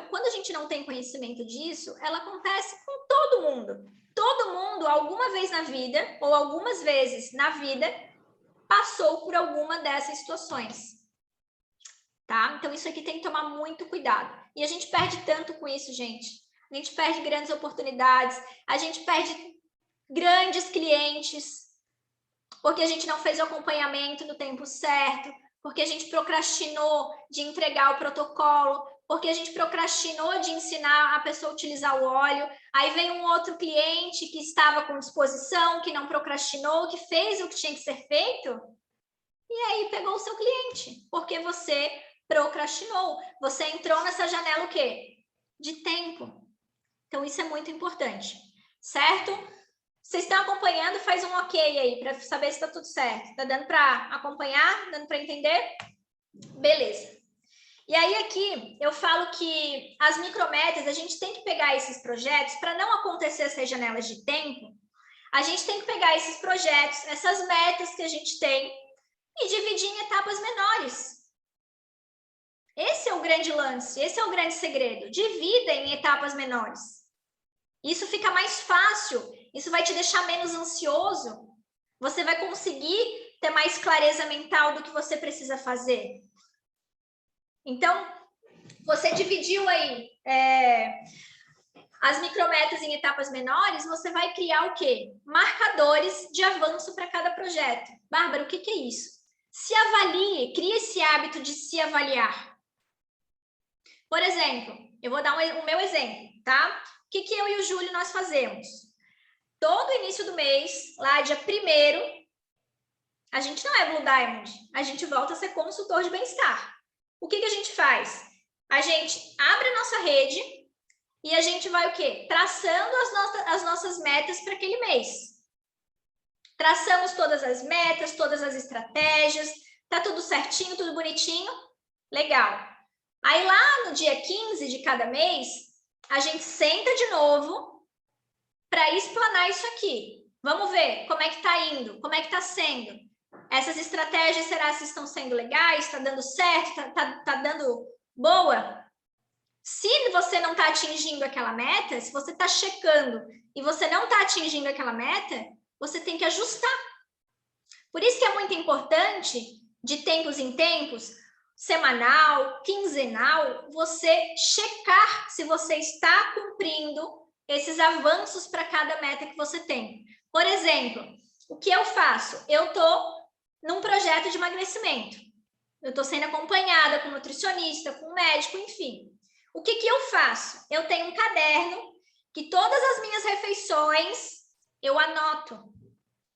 quando a gente não tem conhecimento disso, ela acontece com todo mundo. Todo mundo, alguma vez na vida, ou algumas vezes na vida, passou por alguma dessas situações. Tá? Então, isso aqui tem que tomar muito cuidado. E a gente perde tanto com isso, gente. A gente perde grandes oportunidades, a gente perde grandes clientes, porque a gente não fez o acompanhamento no tempo certo, porque a gente procrastinou de entregar o protocolo, porque a gente procrastinou de ensinar a pessoa a utilizar o óleo. Aí vem um outro cliente que estava com disposição, que não procrastinou, que fez o que tinha que ser feito, e aí pegou o seu cliente, porque você procrastinou. Você entrou nessa janela o quê? De tempo. Então, isso é muito importante, certo? Vocês estão acompanhando? Faz um ok aí, para saber se está tudo certo. Está dando para acompanhar? Dando para entender? Beleza. E aí aqui eu falo que as micrometas, a gente tem que pegar esses projetos, para não acontecer essas janelas de tempo, a gente tem que pegar esses projetos, essas metas que a gente tem, e dividir em etapas menores. Esse é o grande lance, esse é o grande segredo. Divida em etapas menores. Isso fica mais fácil, isso vai te deixar menos ansioso. Você vai conseguir ter mais clareza mental do que você precisa fazer. Então, você dividiu aí as micrometas em etapas menores, você vai criar o quê? Marcadores de avanço para cada projeto. Bárbara, o que é isso? Se avalie, crie esse hábito de se avaliar. Por exemplo, eu vou dar o meu exemplo, tá? O que eu e o Júlio nós fazemos? Todo início do mês, lá dia 1º, a gente não é Blue Diamond, a gente volta a ser consultor de bem-estar. O que a gente faz? A gente abre a nossa rede e a gente vai o quê? Traçando as nossas metas para aquele mês. Traçamos todas as metas, todas as estratégias, tá tudo certinho, tudo bonitinho? Legal. Aí lá no dia 15 de cada mês, a gente senta de novo para explanar isso aqui. Vamos ver como é que está indo, como é que está sendo. Essas estratégias, será que estão sendo legais? Está dando certo? Tá dando boa? Se você não está atingindo aquela meta, se você está checando e você não está atingindo aquela meta, você tem que ajustar. Por isso que é muito importante, de tempos em tempos, semanal, quinzenal, você checar se você está cumprindo esses avanços para cada meta que você tem. Por exemplo, o que eu faço? Eu estou num projeto de emagrecimento. Eu estou sendo acompanhada com nutricionista, com médico, enfim. O que eu faço? Eu tenho um caderno que todas as minhas refeições eu anoto.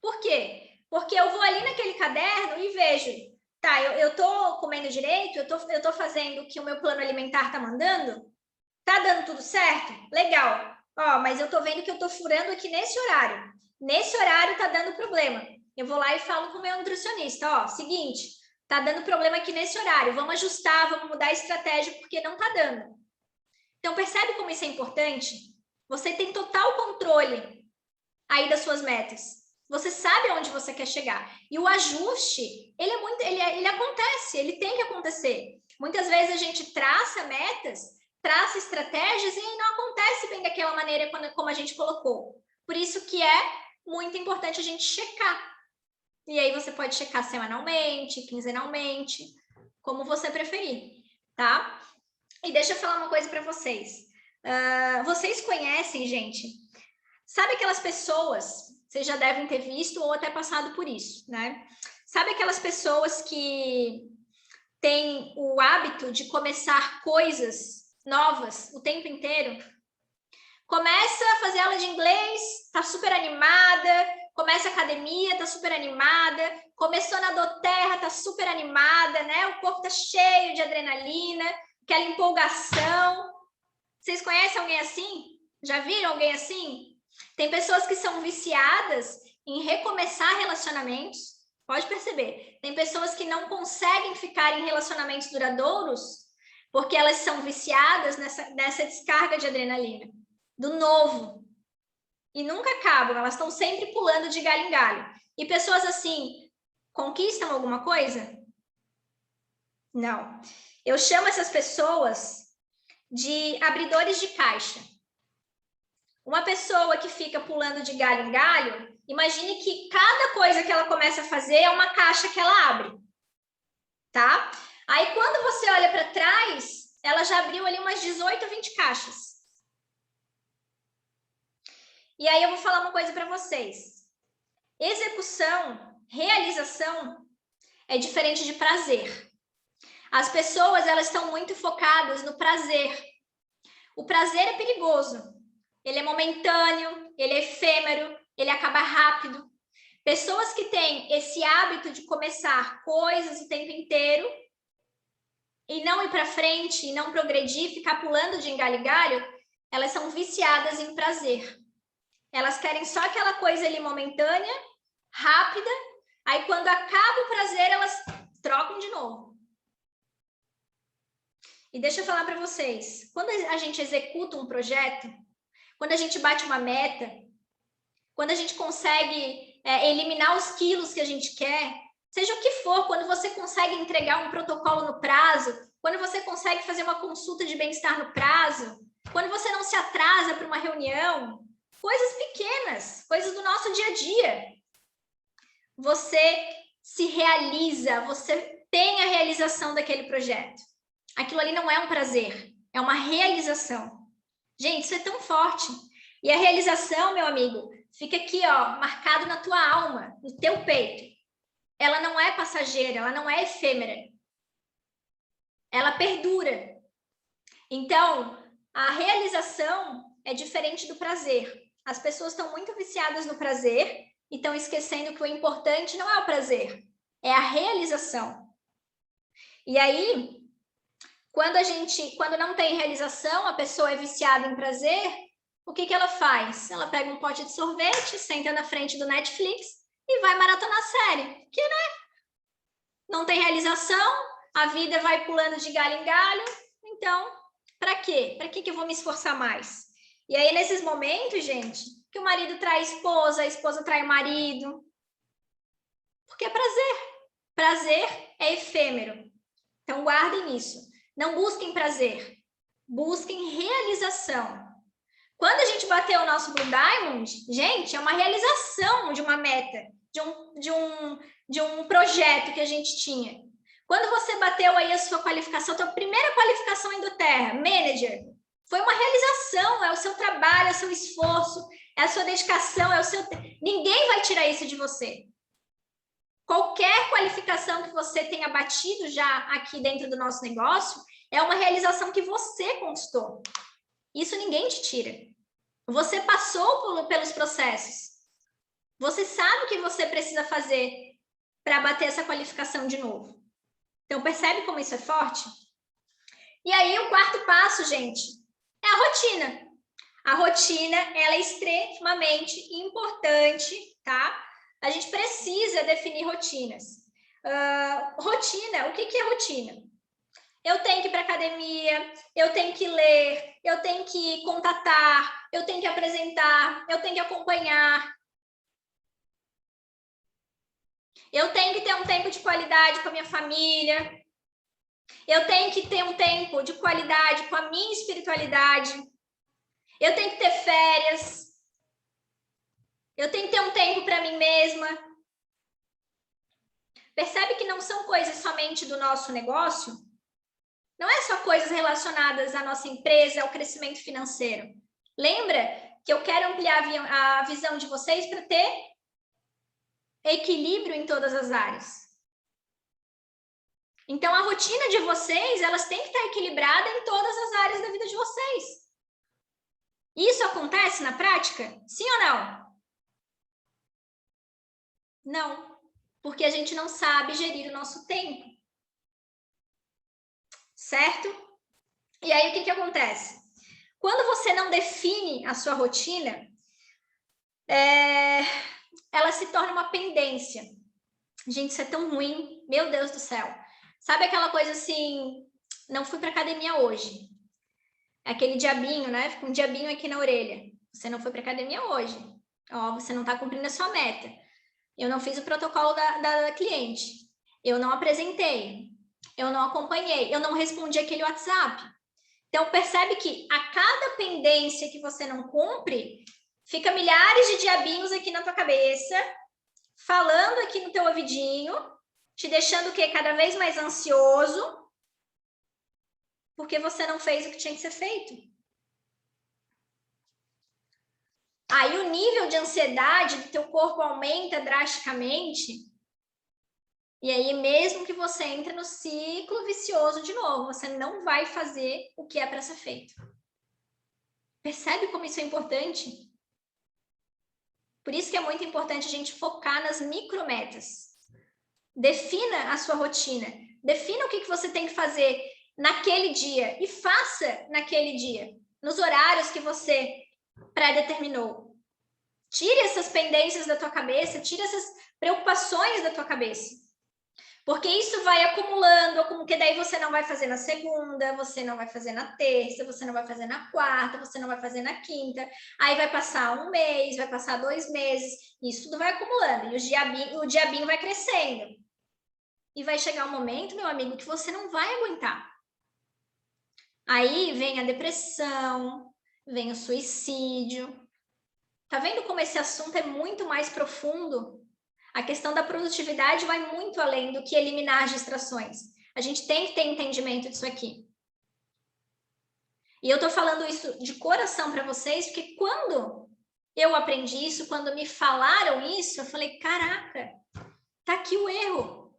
Por quê? Porque eu vou ali naquele caderno e vejo, tá, eu tô comendo direito, eu tô fazendo o que o meu plano alimentar tá mandando? Tá dando tudo certo? Legal. Ó, mas eu tô vendo que eu tô furando aqui nesse horário. Nesse horário tá dando problema. Eu vou lá e falo com o meu nutricionista, ó, seguinte, tá dando problema aqui nesse horário, vamos ajustar, vamos mudar a estratégia porque não tá dando. Então, percebe como isso é importante? Você tem total controle aí das suas metas. Você sabe aonde você quer chegar. E o ajuste, ele acontece, ele tem que acontecer. Muitas vezes a gente traça metas traça estratégias e não acontece bem daquela maneira como a gente colocou. Por isso que é muito importante a gente checar. E aí você pode checar semanalmente, quinzenalmente, como você preferir, tá? E deixa eu falar uma coisa para vocês. Vocês conhecem, gente, sabe aquelas pessoas, vocês já devem ter visto ou até passado por isso, né? Sabe aquelas pessoas que têm o hábito de começar coisas novas o tempo inteiro? Começa a fazer aula de inglês, tá super animada, começa a academia, tá super animada, começou na doTERRA, tá super animada, né? O corpo tá cheio de adrenalina, aquela empolgação. Vocês conhecem alguém assim? Já viram alguém assim? Tem pessoas que são viciadas em recomeçar relacionamentos. Pode perceber. Tem pessoas que não conseguem ficar em relacionamentos duradouros porque elas são viciadas nessa descarga de adrenalina, do novo. E nunca acabam, elas estão sempre pulando de galho em galho. E pessoas assim, conquistam alguma coisa? Não. Eu chamo essas pessoas de abridores de caixa. Uma pessoa que fica pulando de galho em galho, imagine que cada coisa que ela começa a fazer é uma caixa que ela abre, tá? Aí quando você olha para trás, ela já abriu ali umas 18, 20 caixas. E aí eu vou falar uma coisa para vocês. Execução, realização é diferente de prazer. As pessoas, elas estão muito focadas no prazer. O prazer é perigoso. Ele é momentâneo, ele é efêmero, ele acaba rápido. Pessoas que têm esse hábito de começar coisas o tempo inteiro e não ir para frente, e não progredir, ficar pulando de galho em galho, elas são viciadas em prazer. Elas querem só aquela coisa ali momentânea, rápida, aí quando acaba o prazer, elas trocam de novo. E deixa eu falar para vocês, quando a gente executa um projeto, quando a gente bate uma meta, quando a gente consegue eliminar os quilos que a gente quer, seja o que for, quando você consegue entregar um protocolo no prazo, quando você consegue fazer uma consulta de bem-estar no prazo, quando você não se atrasa para uma reunião, coisas pequenas, coisas do nosso dia a dia. Você se realiza, você tem a realização daquele projeto. Aquilo ali não é um prazer, é uma realização. Gente, isso é tão forte. E a realização, meu amigo, fica aqui, ó, marcado na tua alma, no teu peito. Ela não é passageira, ela não é efêmera. Ela perdura. Então, a realização é diferente do prazer. As pessoas estão muito viciadas no prazer e estão esquecendo que o importante não é o prazer, é a realização. E aí, quando não tem realização, a pessoa é viciada em prazer, o que ela faz? Ela pega um pote de sorvete, senta na frente do Netflix e vai maratonar a série. Que, né? Não tem realização, a vida vai pulando de galho em galho. Então, para quê? Para que eu vou me esforçar mais? E aí, nesses momentos, gente, que o marido trai a esposa trai o marido. Porque é prazer. Prazer é efêmero. Então, guardem isso. Não busquem prazer. Busquem realização. Quando a gente bateu o nosso Blue Diamond, gente, é uma realização de uma meta, de um projeto que a gente tinha. Quando você bateu aí a sua qualificação, a sua primeira qualificação em doTERRA, Manager, foi uma realização, é o seu trabalho, é o seu esforço, é a sua dedicação, é o seu... Ninguém vai tirar isso de você. Qualquer qualificação que você tenha batido já aqui dentro do nosso negócio é uma realização que você conquistou. Isso ninguém te tira. Você passou pelos processos. Você sabe o que você precisa fazer para bater essa qualificação de novo. Então, percebe como isso é forte? E aí, o quarto passo, gente, é a rotina. A rotina, ela é extremamente importante, tá? A gente precisa definir rotinas. Rotina, o que é rotina? Eu tenho que ir para academia, eu tenho que ler, eu tenho que contatar, eu tenho que apresentar, eu tenho que acompanhar. Eu tenho que ter um tempo de qualidade com a minha família. Eu tenho que ter um tempo de qualidade com a minha espiritualidade. Eu tenho que ter férias. Eu tenho que ter um tempo para mim mesma. Percebe que não são coisas somente do nosso negócio? Não é só coisas relacionadas à nossa empresa, ao crescimento financeiro. Lembra que eu quero ampliar a visão de vocês para ter equilíbrio em todas as áreas. Então, a rotina de vocês, elas têm que estar equilibrada em todas as áreas da vida de vocês. Isso acontece na prática? Sim ou não? Não, porque a gente não sabe gerir o nosso tempo. Certo? E aí, o que acontece? Quando você não define a sua rotina, ela se torna uma pendência. Gente, isso é tão ruim, meu Deus do céu. Sabe aquela coisa assim, não fui para academia hoje. Aquele diabinho, né? Fica um diabinho aqui na orelha. Você não foi para academia hoje. Ó, você não está cumprindo a sua meta. Eu não fiz o protocolo da cliente. Eu não apresentei. Eu não acompanhei. Eu não respondi aquele WhatsApp. Então, percebe que a cada pendência que você não cumpre, fica milhares de diabinhos aqui na tua cabeça, falando aqui no teu ouvidinho, te deixando o quê? Cada vez mais ansioso, porque você não fez o que tinha que ser feito. Aí o nível de ansiedade do teu corpo aumenta drasticamente, e aí mesmo que você entre no ciclo vicioso de novo, você não vai fazer o que é para ser feito. Percebe como isso é importante? Por isso que é muito importante a gente focar nas micrometas. Defina a sua rotina. Defina o que você tem que fazer naquele dia e faça naquele dia, nos horários que você pré-determinou. Tire essas pendências da tua cabeça, tire essas preocupações da tua cabeça. Porque isso vai acumulando, porque daí você não vai fazer na segunda, você não vai fazer na terça, você não vai fazer na quarta, você não vai fazer na quinta. Aí vai passar um mês, vai passar 2 meses, isso tudo vai acumulando. E o diabinho vai crescendo. E vai chegar um momento, meu amigo, que você não vai aguentar. Aí vem a depressão, vem o suicídio. Tá vendo como esse assunto é muito mais profundo? A questão da produtividade vai muito além do que eliminar as distrações. A gente tem que ter entendimento disso aqui. E eu tô falando isso de coração para vocês, porque quando eu aprendi isso, quando me falaram isso, eu falei, caraca, tá aqui o erro.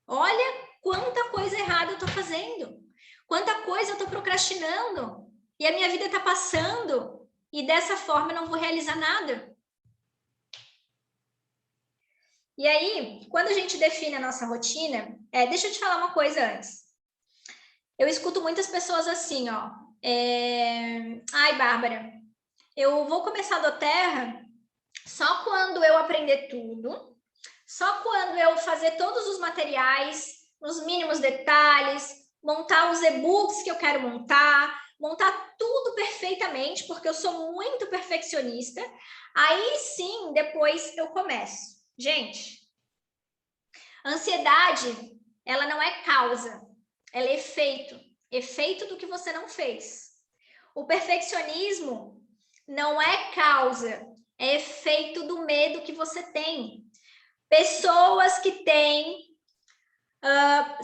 Olha quanta coisa errada eu tô fazendo. Quanta coisa eu tô procrastinando. E a minha vida tá passando. E dessa forma eu não vou realizar nada. E aí, quando a gente define a nossa rotina, deixa eu te falar uma coisa antes. Eu escuto muitas pessoas assim, ó. Ai, Bárbara, eu vou começar do Terra só quando eu aprender tudo, só quando eu fazer todos os materiais, nos mínimos detalhes, montar os e-books que eu quero montar tudo perfeitamente, porque eu sou muito perfeccionista. Aí sim, depois eu começo. Gente, ansiedade, ela não é causa, ela é efeito do que você não fez. O perfeccionismo não é causa, é efeito do medo que você tem. Pessoas que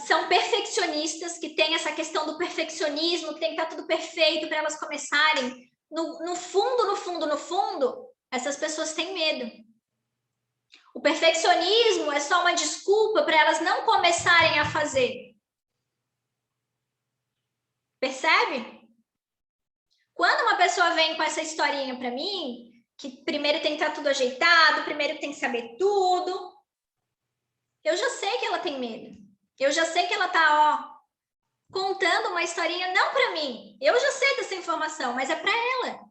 são perfeccionistas, que têm essa questão do perfeccionismo, que tem que estar tudo perfeito para elas começarem. No fundo, essas pessoas têm medo. O perfeccionismo é só uma desculpa para elas não começarem a fazer. Percebe? Quando uma pessoa vem com essa historinha para mim, que primeiro tem que estar tudo ajeitado, primeiro tem que saber tudo, eu já sei que ela tem medo. Eu já sei que ela está contando uma historinha não para mim. Eu já sei dessa informação, mas é para ela.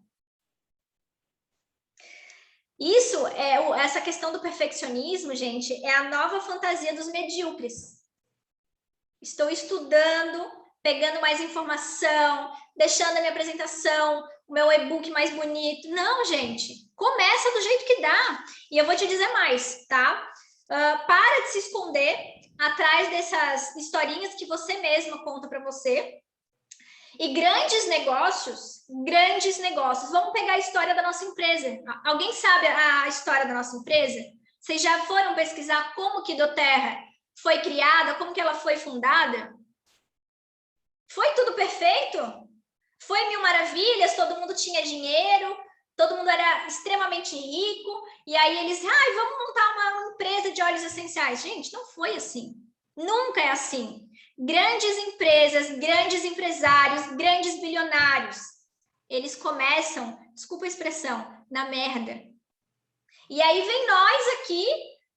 Isso essa questão do perfeccionismo, gente, é a nova fantasia dos medíocres. Estou estudando, pegando mais informação, deixando a minha apresentação, o meu e-book mais bonito. Não, gente, começa do jeito que dá. E eu vou te dizer mais, tá? Para de se esconder atrás dessas historinhas que você mesma conta para você. E grandes negócios, vamos pegar a história da nossa empresa. Alguém sabe a história da nossa empresa? Vocês já foram pesquisar como que doTERRA foi criada, como que ela foi fundada? Foi tudo perfeito? Foi mil maravilhas, todo mundo tinha dinheiro, todo mundo era extremamente rico, e aí eles, vamos montar uma empresa de óleos essenciais. Gente, não foi assim. Nunca é assim. Grandes empresas, grandes empresários, grandes bilionários, eles começam, desculpa a expressão, na merda. E aí vem nós aqui,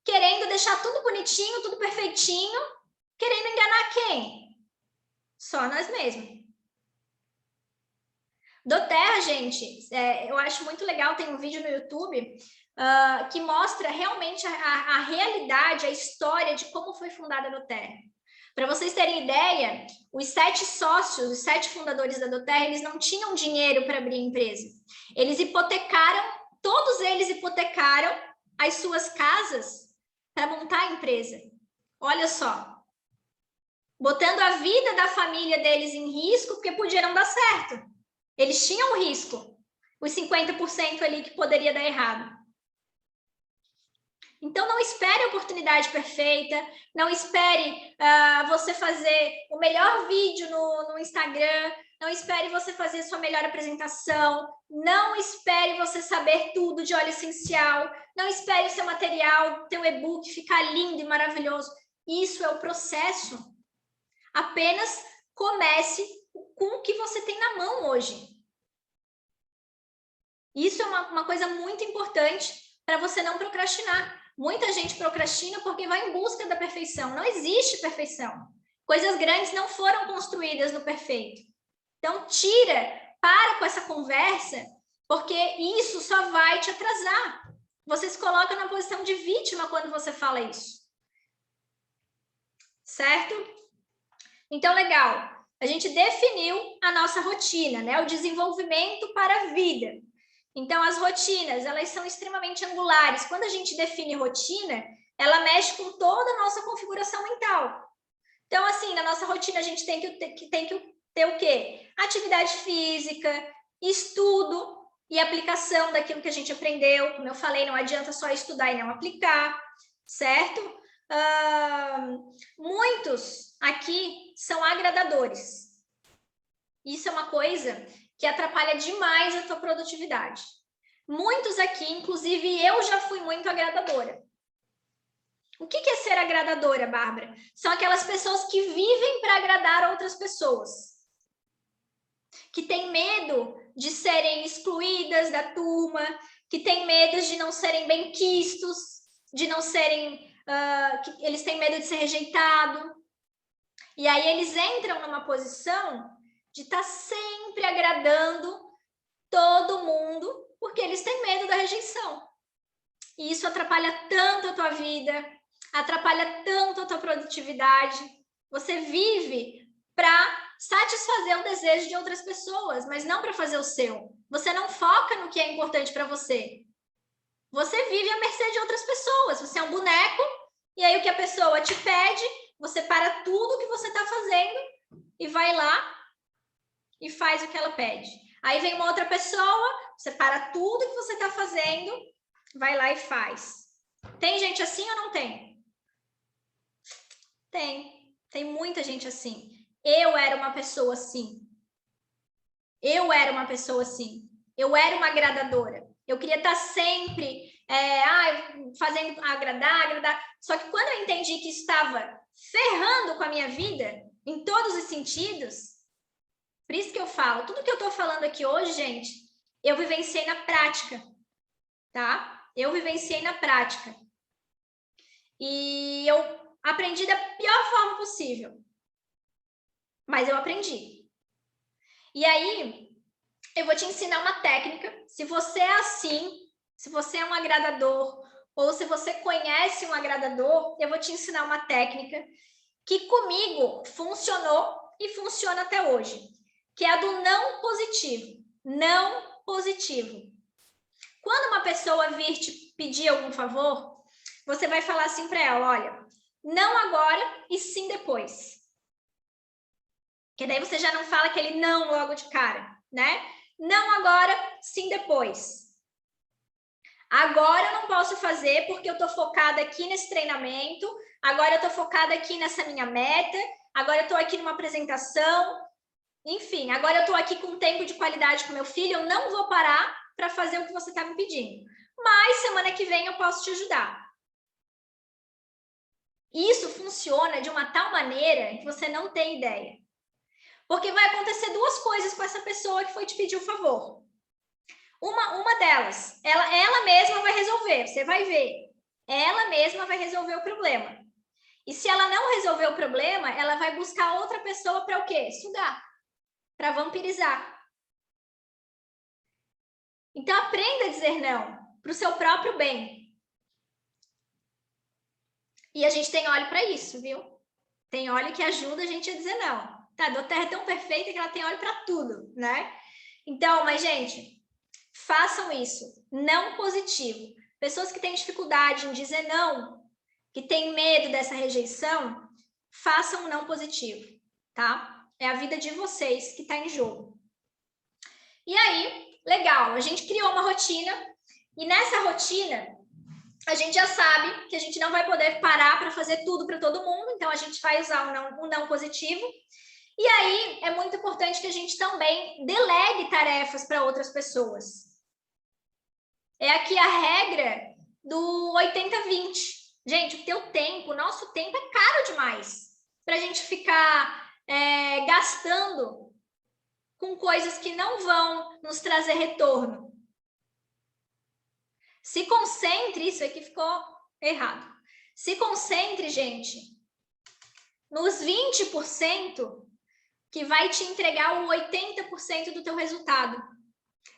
querendo deixar tudo bonitinho, tudo perfeitinho, querendo enganar quem? Só nós mesmos. doTERRA, gente, eu acho muito legal, tem um vídeo no YouTube que mostra realmente a realidade, a história de como foi fundada a doTERRA. Para vocês terem ideia, os 7 sócios, os 7 fundadores da doTERRA, eles não tinham dinheiro para abrir a empresa. Todos eles hipotecaram as suas casas para montar a empresa. Olha só, botando a vida da família deles em risco, porque podia não dar certo. Eles tinham um risco, os 50% ali que poderia dar errado. Então, não espere a oportunidade perfeita, não espere você fazer o melhor vídeo no Instagram, não espere você fazer sua melhor apresentação, não espere você saber tudo de óleo essencial, não espere o seu material, teu e-book ficar lindo e maravilhoso. Isso é o processo. Apenas comece com o que você tem na mão hoje. Isso é uma coisa muito importante para você não procrastinar. Muita gente procrastina porque vai em busca da perfeição. Não existe perfeição. Coisas grandes não foram construídas no perfeito. Então, para com essa conversa, porque isso só vai te atrasar. Você se coloca na posição de vítima quando você fala isso. Certo? Então, legal. A gente definiu a nossa rotina, né? O desenvolvimento para a vida. Então, as rotinas, elas são extremamente angulares. Quando a gente define rotina, ela mexe com toda a nossa configuração mental. Então, assim, na nossa rotina, a gente tem que ter o quê? Atividade física, estudo e aplicação daquilo que a gente aprendeu. Como eu falei, não adianta só estudar e não aplicar, certo? Muitos aqui são agradadores. Isso é uma coisa que atrapalha demais a tua produtividade. Muitos aqui, inclusive eu já fui muito agradadora. O que é ser agradadora, Bárbara? São aquelas pessoas que vivem para agradar outras pessoas. Que têm medo de serem excluídas da turma, que têm medo de não serem benquistos, de não serem... que eles têm medo de ser rejeitado. E aí eles entram numa posição de estar sempre agradando todo mundo, porque eles têm medo da rejeição. E isso atrapalha tanto a tua vida, atrapalha tanto a tua produtividade. Você vive para satisfazer o desejo de outras pessoas, mas não para fazer o seu. Você não foca no que é importante para você. Você vive à mercê de outras pessoas. Você é um boneco, e aí o que a pessoa te pede, você para tudo que você está fazendo e vai lá e faz o que ela pede. Aí vem uma outra pessoa, você para tudo que você está fazendo, vai lá e faz. Tem gente assim ou não tem? Tem. Tem muita gente assim. Eu era uma pessoa assim. Eu era uma pessoa assim. Eu era uma agradadora. Eu queria estar sempre fazendo agradar. Só que quando eu entendi que estava ferrando com a minha vida, em todos os sentidos, por isso que eu falo, tudo que eu estou falando aqui hoje, gente, eu vivenciei na prática, tá? Eu vivenciei na prática. E eu aprendi da pior forma possível. Mas eu aprendi. E aí, eu vou te ensinar uma técnica. Se você é assim, se você é um agradador, ou se você conhece um agradador, eu vou te ensinar uma técnica que comigo funcionou e funciona até hoje, que é a do não positivo. Não positivo. Quando uma pessoa vir te pedir algum favor, você vai falar assim para ela, olha, não agora e sim depois. Que daí você já não fala aquele não logo de cara, né? Não agora, sim depois. Agora eu não posso fazer porque eu estou focada aqui nesse treinamento, agora eu estou focada aqui nessa minha meta, agora eu estou aqui numa apresentação, enfim, agora eu estou aqui com tempo de qualidade com meu filho, eu não vou parar para fazer o que você está me pedindo. Mas semana que vem eu posso te ajudar. Isso funciona de uma tal maneira que você não tem ideia. Porque vai acontecer duas coisas com essa pessoa que foi te pedir o favor. Uma delas, ela mesma vai resolver, você vai ver. Ela mesma vai resolver o problema. E se ela não resolver o problema, ela vai buscar outra pessoa para o quê? Sugar. Para vampirizar. Então, aprenda a dizer não para o seu próprio bem. E a gente tem óleo para isso, viu? Tem óleo que ajuda a gente a dizer não. Tá, a doTERRA é tão perfeita que ela tem óleo para tudo, né? Então, mas, gente, façam isso. Não positivo. Pessoas que têm dificuldade em dizer não, que têm medo dessa rejeição, façam um não positivo, tá? É a vida de vocês que está em jogo. E aí, legal, a gente criou uma rotina e nessa rotina a gente já sabe que a gente não vai poder parar para fazer tudo para todo mundo, então a gente vai usar um não positivo. E aí é muito importante que a gente também delegue tarefas para outras pessoas. É aqui a regra do 80-20. Gente, o teu tempo, o nosso tempo é caro demais para a gente ficar gastando com coisas que não vão nos trazer retorno. Se concentre, isso aqui ficou errado. Se concentre, gente, nos 20% que vai te entregar o 80% do teu resultado.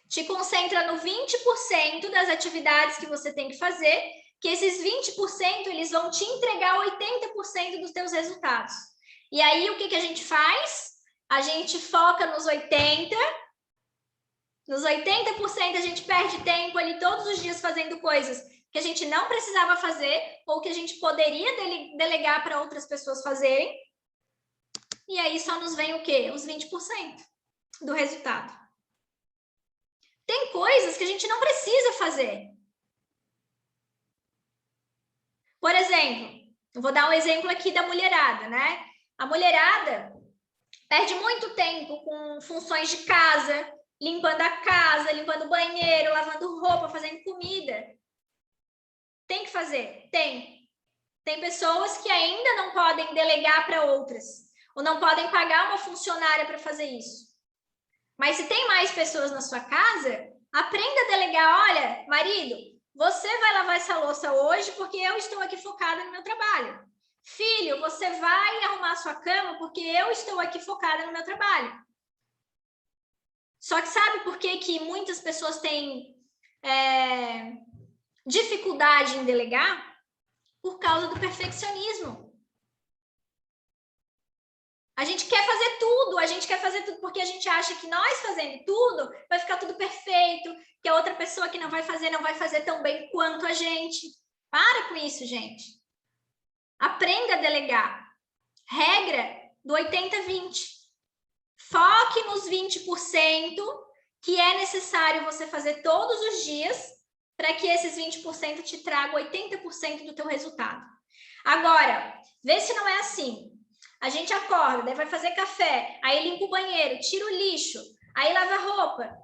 Te concentra no 20% das atividades que você tem que fazer, que esses 20% eles vão te entregar 80% dos teus resultados. E aí, o que a gente faz? A gente foca nos 80%, nos 80% a gente perde tempo ali todos os dias fazendo coisas que a gente não precisava fazer ou que a gente poderia delegar para outras pessoas fazerem. E aí só nos vem o quê? Os 20% do resultado. Tem coisas que a gente não precisa fazer. Por exemplo, eu vou dar um exemplo aqui da mulherada, né? A mulherada perde muito tempo com funções de casa, limpando a casa, limpando o banheiro, lavando roupa, fazendo comida. Tem que fazer? Tem. Tem pessoas que ainda não podem delegar para outras, ou não podem pagar uma funcionária para fazer isso. Mas se tem mais pessoas na sua casa, aprenda a delegar. Olha, marido, você vai lavar essa louça hoje porque eu estou aqui focada no meu trabalho. Filho, você vai arrumar a sua cama porque eu estou aqui focada no meu trabalho. Só que sabe por que muitas pessoas têm dificuldade em delegar? Por causa do perfeccionismo. A gente quer fazer tudo porque a gente acha que nós fazendo tudo vai ficar tudo perfeito, que a outra pessoa que não vai fazer tão bem quanto a gente. Para com isso, gente. Aprenda a delegar. Regra do 80-20. Foque nos 20% que é necessário você fazer todos os dias para que esses 20% te tragam 80% do teu resultado. Agora, vê se não é assim. A gente acorda, daí vai fazer café, aí limpa o banheiro, tira o lixo, aí lava a roupa.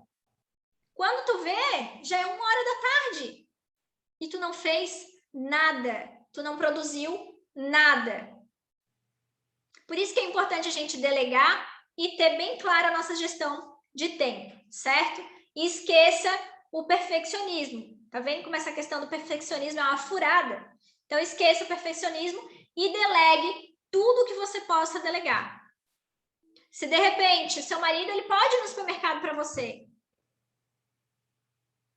Quando tu vê, já é 1h da tarde. E tu não fez nada. Tu não produziu nada. Por isso que é importante a gente delegar e ter bem clara a nossa gestão de tempo, certo? E esqueça o perfeccionismo. Tá vendo como essa questão do perfeccionismo é uma furada? Então, esqueça o perfeccionismo e delegue tudo que você possa delegar. Se de repente seu marido ele pode ir no supermercado para você,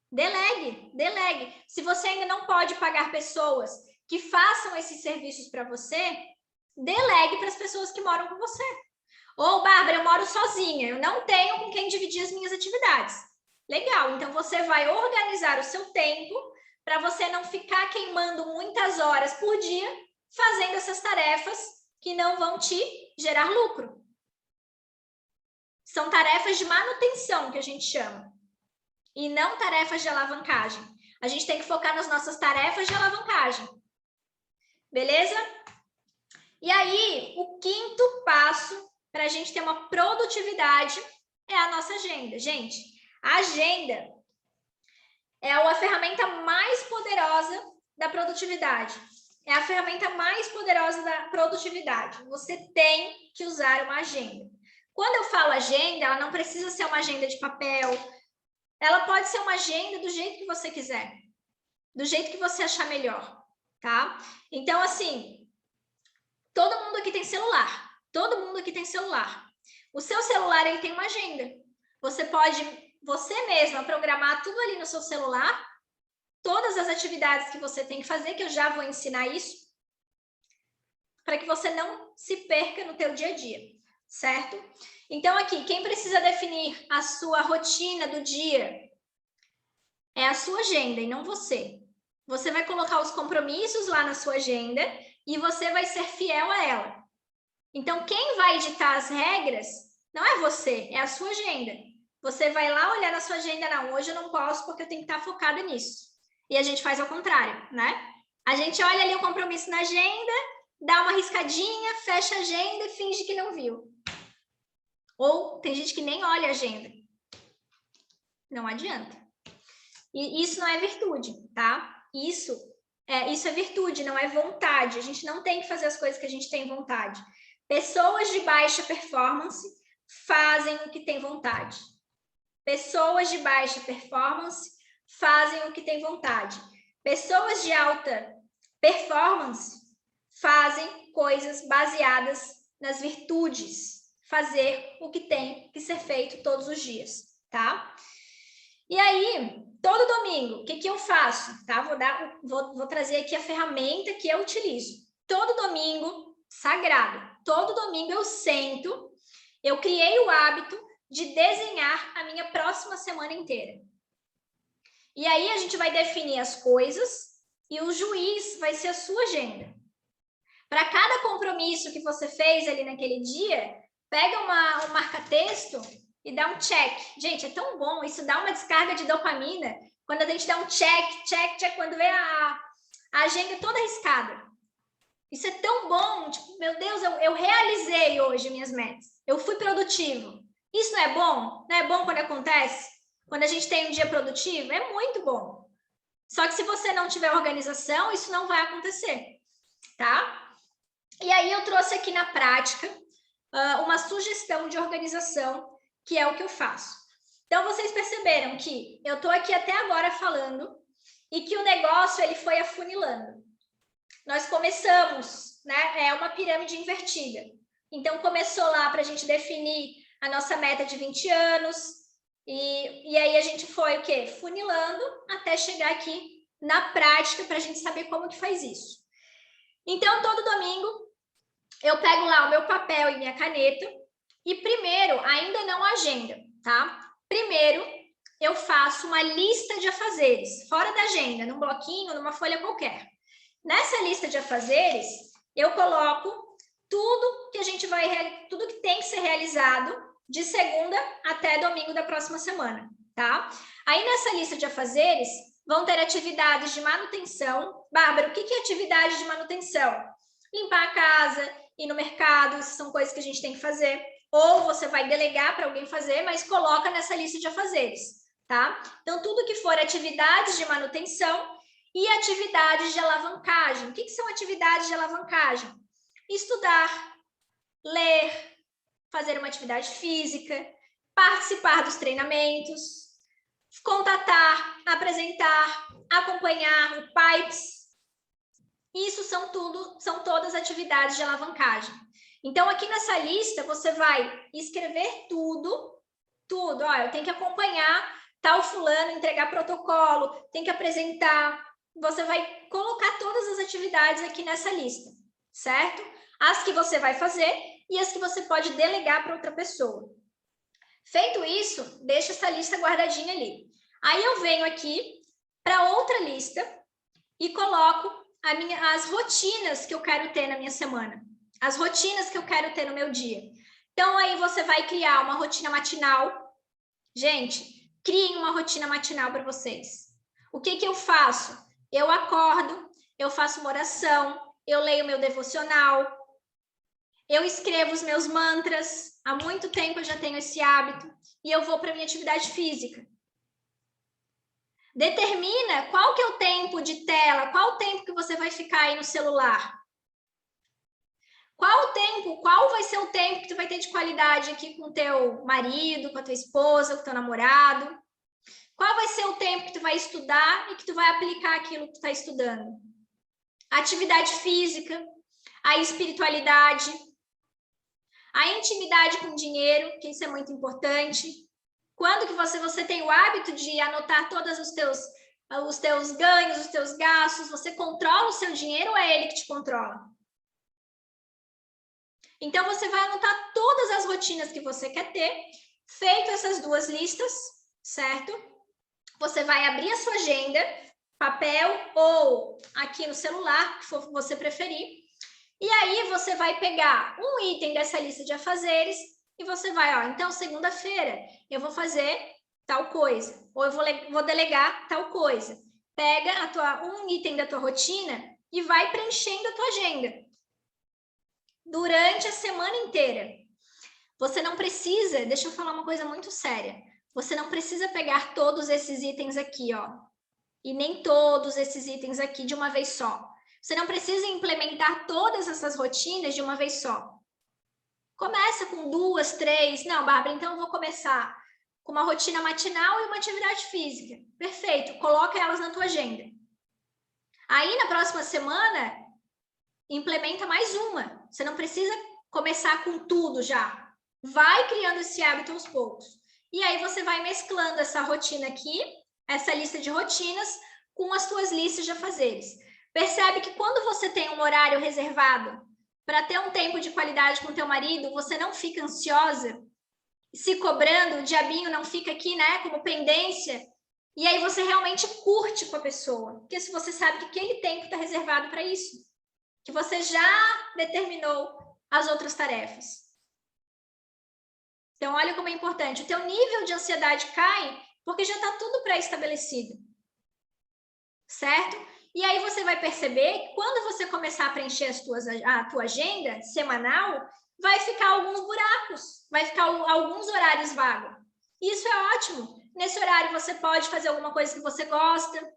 delegue. Se você ainda não pode pagar pessoas que façam esses serviços para você, delegue para as pessoas que moram com você. Ou, Bárbara, eu moro sozinha, eu não tenho com quem dividir as minhas atividades. Legal, então você vai organizar o seu tempo para você não ficar queimando muitas horas por dia fazendo essas tarefas que não vão te gerar lucro. São tarefas de manutenção que a gente chama, e não tarefas de alavancagem. A gente tem que focar nas nossas tarefas de alavancagem. Beleza? E aí, o quinto passo para a gente ter uma produtividade é a nossa agenda. Gente, a agenda é a ferramenta mais poderosa da produtividade. É a ferramenta mais poderosa da produtividade. Você tem que usar uma agenda. Quando eu falo agenda, ela não precisa ser uma agenda de papel. Ela pode ser uma agenda do jeito que você quiser. Do jeito que você achar melhor, tá? Então, assim, todo mundo aqui tem celular. Todo mundo aqui tem celular. O seu celular, ele tem uma agenda. Você pode, você mesma, programar tudo ali no seu celular, todas as atividades que você tem que fazer, que eu já vou ensinar isso, para que você não se perca no teu dia a dia, certo? Então, aqui, quem precisa definir a sua rotina do dia é a sua agenda e não você. Você vai colocar os compromissos lá na sua agenda e você vai ser fiel a ela. Então, quem vai editar as regras não é você, é a sua agenda. Você vai lá olhar na sua agenda, não, hoje eu não posso porque eu tenho que estar focada nisso. E a gente faz ao contrário, né? A gente olha ali o compromisso na agenda, dá uma riscadinha, fecha a agenda e finge que não viu. Ou tem gente que nem olha a agenda. Não adianta. E isso não é virtude, tá? Isso é virtude, não é vontade. A gente não tem que fazer as coisas que a gente tem vontade. Pessoas de baixa performance fazem o que tem vontade. Pessoas de baixa performance fazem o que tem vontade. Pessoas de alta performance fazem coisas baseadas nas virtudes. Fazer o que tem que ser feito todos os dias, tá? E aí, todo domingo, o que eu faço? Tá? Vou trazer aqui a ferramenta que eu utilizo. Todo domingo, sagrado, todo domingo eu sento, eu criei o hábito de desenhar a minha próxima semana inteira. E aí a gente vai definir as coisas e o juiz vai ser a sua agenda. Para cada compromisso que você fez ali naquele dia, pega um marca-texto e dá um check. Gente, é tão bom, isso dá uma descarga de dopamina, quando a gente dá um check, quando vê a agenda toda riscada. Isso é tão bom, tipo, meu Deus, eu realizei hoje minhas metas, eu fui produtivo. Isso não é bom? Não é bom quando acontece? Quando a gente tem um dia produtivo? É muito bom. Só que se você não tiver organização, isso não vai acontecer, tá? E aí eu trouxe aqui na prática uma sugestão de organização, que é o que eu faço. Então, vocês perceberam que eu estou aqui até agora falando e que o negócio ele foi afunilando. Nós começamos, né? É uma pirâmide invertida. Então, começou lá para a gente definir a nossa meta de 20 anos e aí a gente foi o quê? Funilando até chegar aqui na prática para a gente saber como que faz isso. Então, todo domingo, eu pego lá o meu papel e minha caneta e primeiro, ainda não agenda, tá? Primeiro, eu faço uma lista de afazeres, fora da agenda, num bloquinho, numa folha qualquer. Nessa lista de afazeres, eu coloco tudo que a gente tudo que tem que ser realizado de segunda até domingo da próxima semana, tá? Aí nessa lista de afazeres, vão ter atividades de manutenção. Bárbara, o que é atividade de manutenção? Limpar a casa, ir no mercado, isso são coisas que a gente tem que fazer. Ou você vai delegar para alguém fazer, mas coloca nessa lista de afazeres, tá? Então, tudo que for atividades de manutenção e atividades de alavancagem. O que são atividades de alavancagem? Estudar, ler, fazer uma atividade física, participar dos treinamentos, contatar, apresentar, acompanhar o PIPES. Isso são todas atividades de alavancagem. Então, aqui nessa lista, você vai escrever tudo. Ó, eu tenho que acompanhar tal fulano, entregar protocolo, tem que apresentar. Você vai colocar todas as atividades aqui nessa lista, certo? As que você vai fazer e as que você pode delegar para outra pessoa. Feito isso, deixa essa lista guardadinha ali. Aí eu venho aqui para outra lista e coloco as rotinas que eu quero ter na minha semana, as rotinas que eu quero ter no meu dia. Então, aí você vai criar uma rotina matinal. Gente, criem uma rotina matinal para vocês. O que eu faço? Eu acordo, eu faço uma oração, eu leio meu devocional, eu escrevo os meus mantras. Há muito tempo eu já tenho esse hábito. E eu vou para minha atividade física. Determina qual que é o tempo de tela, qual o tempo que você vai ficar aí no celular. Qual vai ser o tempo que tu vai ter de qualidade aqui com o teu marido, com a tua esposa, com o teu namorado? Qual vai ser o tempo que tu vai estudar e que tu vai aplicar aquilo que tu está estudando? A atividade física, a espiritualidade, a intimidade com o dinheiro, que isso é muito importante. Quando que você tem o hábito de anotar todos os teus ganhos, os teus gastos, você controla o seu dinheiro ou é ele que te controla? Então, você vai anotar todas as rotinas que você quer ter, feito essas duas listas, certo? Você vai abrir a sua agenda, papel ou aqui no celular, que for você preferir, e aí você vai pegar um item dessa lista de afazeres e você vai, ó, então segunda-feira eu vou fazer tal coisa, ou eu vou delegar tal coisa. Pega um item da tua rotina e vai preenchendo a tua agenda durante a semana inteira. Você não precisa, deixa eu falar uma coisa muito séria, você não precisa pegar todos esses itens aqui, ó, e nem todos esses itens aqui de uma vez só. Você não precisa implementar todas essas rotinas de uma vez só. Começa com 2, 3. Não, Bárbara, então eu vou começar com uma rotina matinal e uma atividade física. Perfeito, coloca elas na tua agenda. Aí, na próxima semana, implementa mais uma. Você não precisa começar com tudo já. Vai criando esse hábito aos poucos. E aí você vai mesclando essa rotina aqui, essa lista de rotinas, com as tuas listas de afazeres. Percebe que quando você tem um horário reservado para ter um tempo de qualidade com teu marido, você não fica ansiosa, se cobrando, o diabinho não fica aqui, né, como pendência, e aí você realmente curte com a pessoa, porque se você sabe que aquele tempo está reservado para isso, que você já determinou as outras tarefas. Então, olha como é importante. O teu nível de ansiedade cai porque já está tudo pré-estabelecido. Certo? E aí você vai perceber que quando você começar a preencher a tua agenda semanal, vai ficar alguns buracos, vai ficar alguns horários vagos. Isso é ótimo. Nesse horário você pode fazer alguma coisa que você gosta,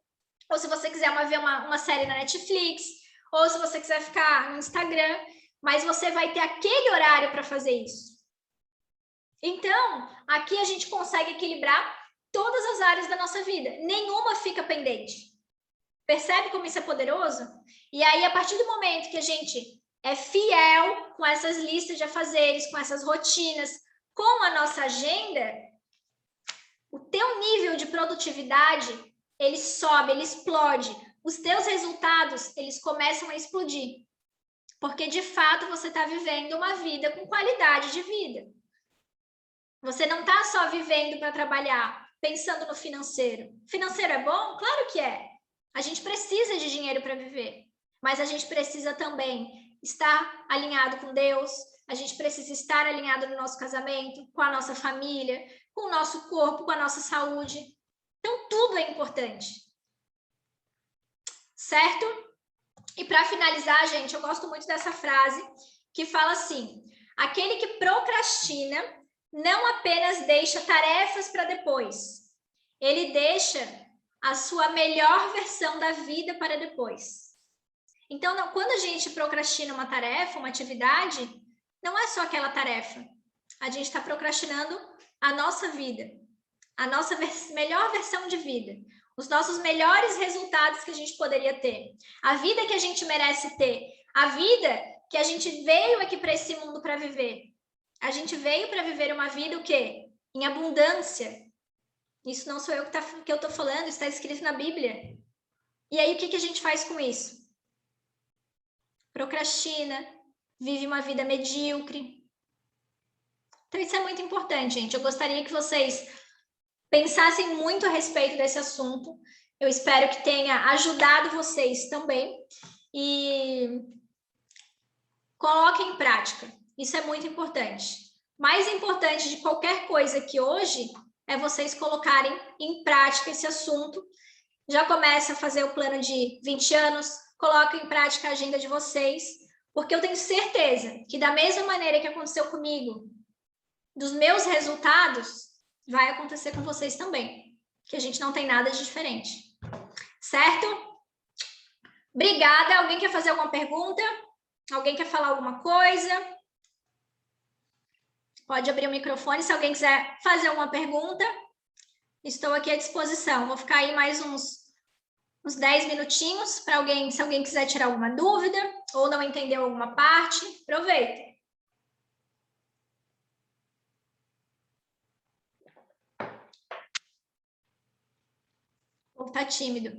ou se você quiser ver uma série na Netflix, ou se você quiser ficar no Instagram, mas você vai ter aquele horário para fazer isso. Então, aqui a gente consegue equilibrar todas as áreas da nossa vida. Nenhuma fica pendente. Percebe como isso é poderoso? E aí, a partir do momento que a gente é fiel com essas listas de afazeres, com essas rotinas, com a nossa agenda, o teu nível de produtividade, ele sobe, ele explode. Os teus resultados, eles começam a explodir. Porque, de fato, você está vivendo uma vida com qualidade de vida. Você não está só vivendo para trabalhar, pensando no financeiro. Financeiro é bom? Claro que é. A gente precisa de dinheiro para viver, mas a gente precisa também estar alinhado com Deus, a gente precisa estar alinhado no nosso casamento, com a nossa família, com o nosso corpo, com a nossa saúde. Então, tudo é importante. Certo? E para finalizar, gente, eu gosto muito dessa frase que fala assim: aquele que procrastina não apenas deixa tarefas para depois, ele deixa a sua melhor versão da vida para depois. Então, quando a gente procrastina uma tarefa, uma atividade, não é só aquela tarefa. A gente está procrastinando a nossa vida, a nossa melhor versão de vida, os nossos melhores resultados que a gente poderia ter, a vida que a gente merece ter, a vida que a gente veio aqui para esse mundo para viver. A gente veio para viver uma vida o quê? Em abundância. Isso não sou eu que eu estou falando, está escrito na Bíblia. E aí, o que a gente faz com isso? Procrastina, vive uma vida medíocre. Então, isso é muito importante, gente. Eu gostaria que vocês pensassem muito a respeito desse assunto, Eu espero que tenha ajudado vocês também e coloquem em prática. Isso é muito importante. Mais importante de qualquer coisa que hoje é vocês colocarem em prática esse assunto. Já começa a fazer o plano de 20 anos, coloquem em prática a agenda de vocês, porque eu tenho certeza que da mesma maneira que aconteceu comigo, dos meus resultados, vai acontecer com vocês também, que a gente não tem nada de diferente. Certo? Obrigada. Alguém quer fazer alguma pergunta? Alguém quer falar alguma coisa? Pode abrir o microfone se alguém quiser fazer alguma pergunta. Estou aqui à disposição. Vou ficar aí mais uns 10 minutinhos para alguém, se alguém quiser tirar alguma dúvida ou não entendeu alguma parte, aproveita. Ou tá tímido.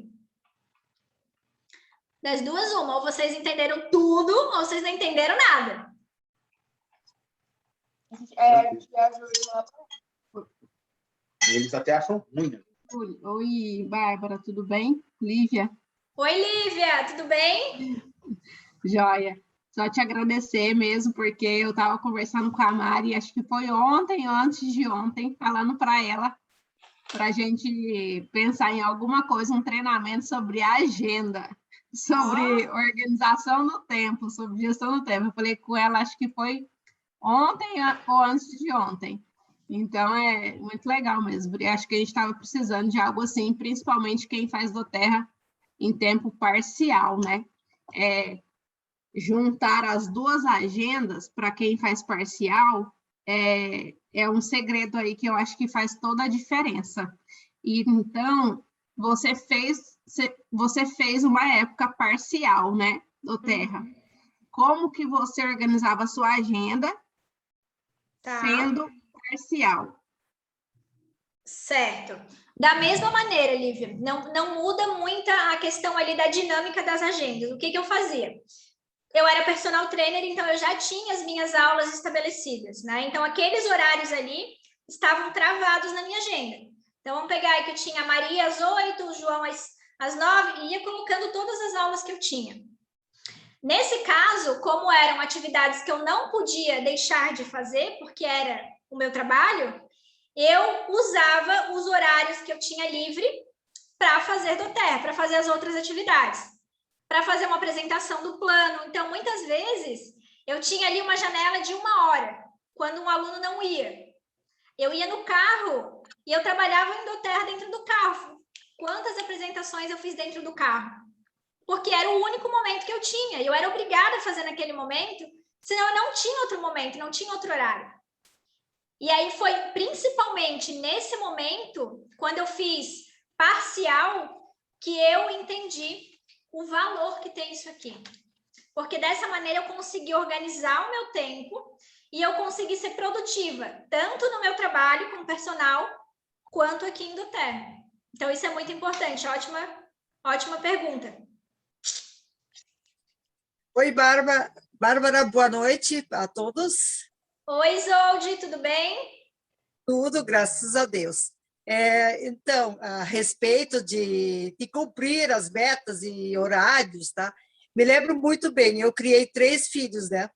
Das duas, uma, ou vocês entenderam tudo, ou vocês não entenderam nada. Eles até acham ruim, né? Oi, Bárbara, tudo bem? Lívia? Oi, Lívia, tudo bem? Joia. Só te agradecer mesmo, porque eu estava conversando com a Mari, acho que foi ontem, antes de ontem, falando para ela, para a gente pensar em alguma coisa, um treinamento sobre agenda, sobre organização no tempo, sobre gestão do tempo. Eu falei com ela, acho que foi ontem ou antes de ontem. Então, é muito legal mesmo. Eu acho que a gente estava precisando de algo assim, principalmente quem faz do Terra em tempo parcial, né? Juntar as duas agendas para quem faz parcial é um segredo aí que eu acho que faz toda a diferença. E então, você fez uma época parcial, né, do Terra. Como que você organizava a sua agenda sendo parcial? Certo. Da mesma maneira, Lívia, não muda muito a questão ali da dinâmica das agendas. O que eu fazia? Eu era personal trainer, então eu já tinha as minhas aulas estabelecidas, né? Então, aqueles horários ali estavam travados na minha agenda. Então, vamos pegar aí que eu tinha a Maria às 8, o João às 9, e ia colocando todas as aulas que eu tinha. Nesse caso, como eram atividades que eu não podia deixar de fazer, porque era o meu trabalho, eu usava os horários que eu tinha livre para fazer do Terra, para fazer as outras atividades, para fazer uma apresentação do plano. Então, muitas vezes, eu tinha ali uma janela de 1 hora, quando um aluno não ia. Eu ia no carro e eu trabalhava em do Terra dentro do carro. Quantas apresentações eu fiz dentro do carro? Porque era o único momento que eu tinha. Eu era obrigada a fazer naquele momento, senão eu não tinha outro momento, não tinha outro horário. E aí foi principalmente nesse momento, quando eu fiz parcial, que eu entendi o valor que tem isso aqui. Porque dessa maneira eu consegui organizar o meu tempo e eu consegui ser produtiva, tanto no meu trabalho como personal, quanto aqui em Duterra. Então isso é muito importante. Ótima pergunta. Oi, Bárbara. Bárbara, boa noite a todos. Oi, Zoldi, tudo bem? Tudo, graças a Deus. Então, a respeito de cumprir as metas e horários, tá? Me lembro muito bem, eu criei 3 filhos, né?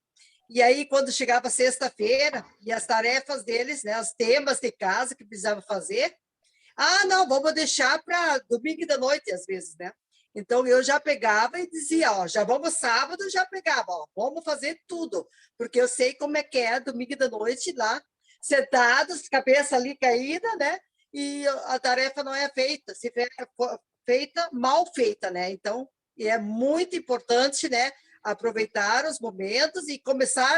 E aí, quando chegava sexta-feira, e as tarefas deles, né, os temas de casa que precisavam fazer, não, vamos deixar para domingo da noite, às vezes, né? Então, eu já pegava e dizia, ó, já vamos sábado, já pegava, ó, vamos fazer tudo, porque eu sei como é que é domingo da noite lá, sentados, cabeça ali caída, né? E a tarefa não é feita, se for feita, mal feita, né? Então, é muito importante, né, aproveitar os momentos e começar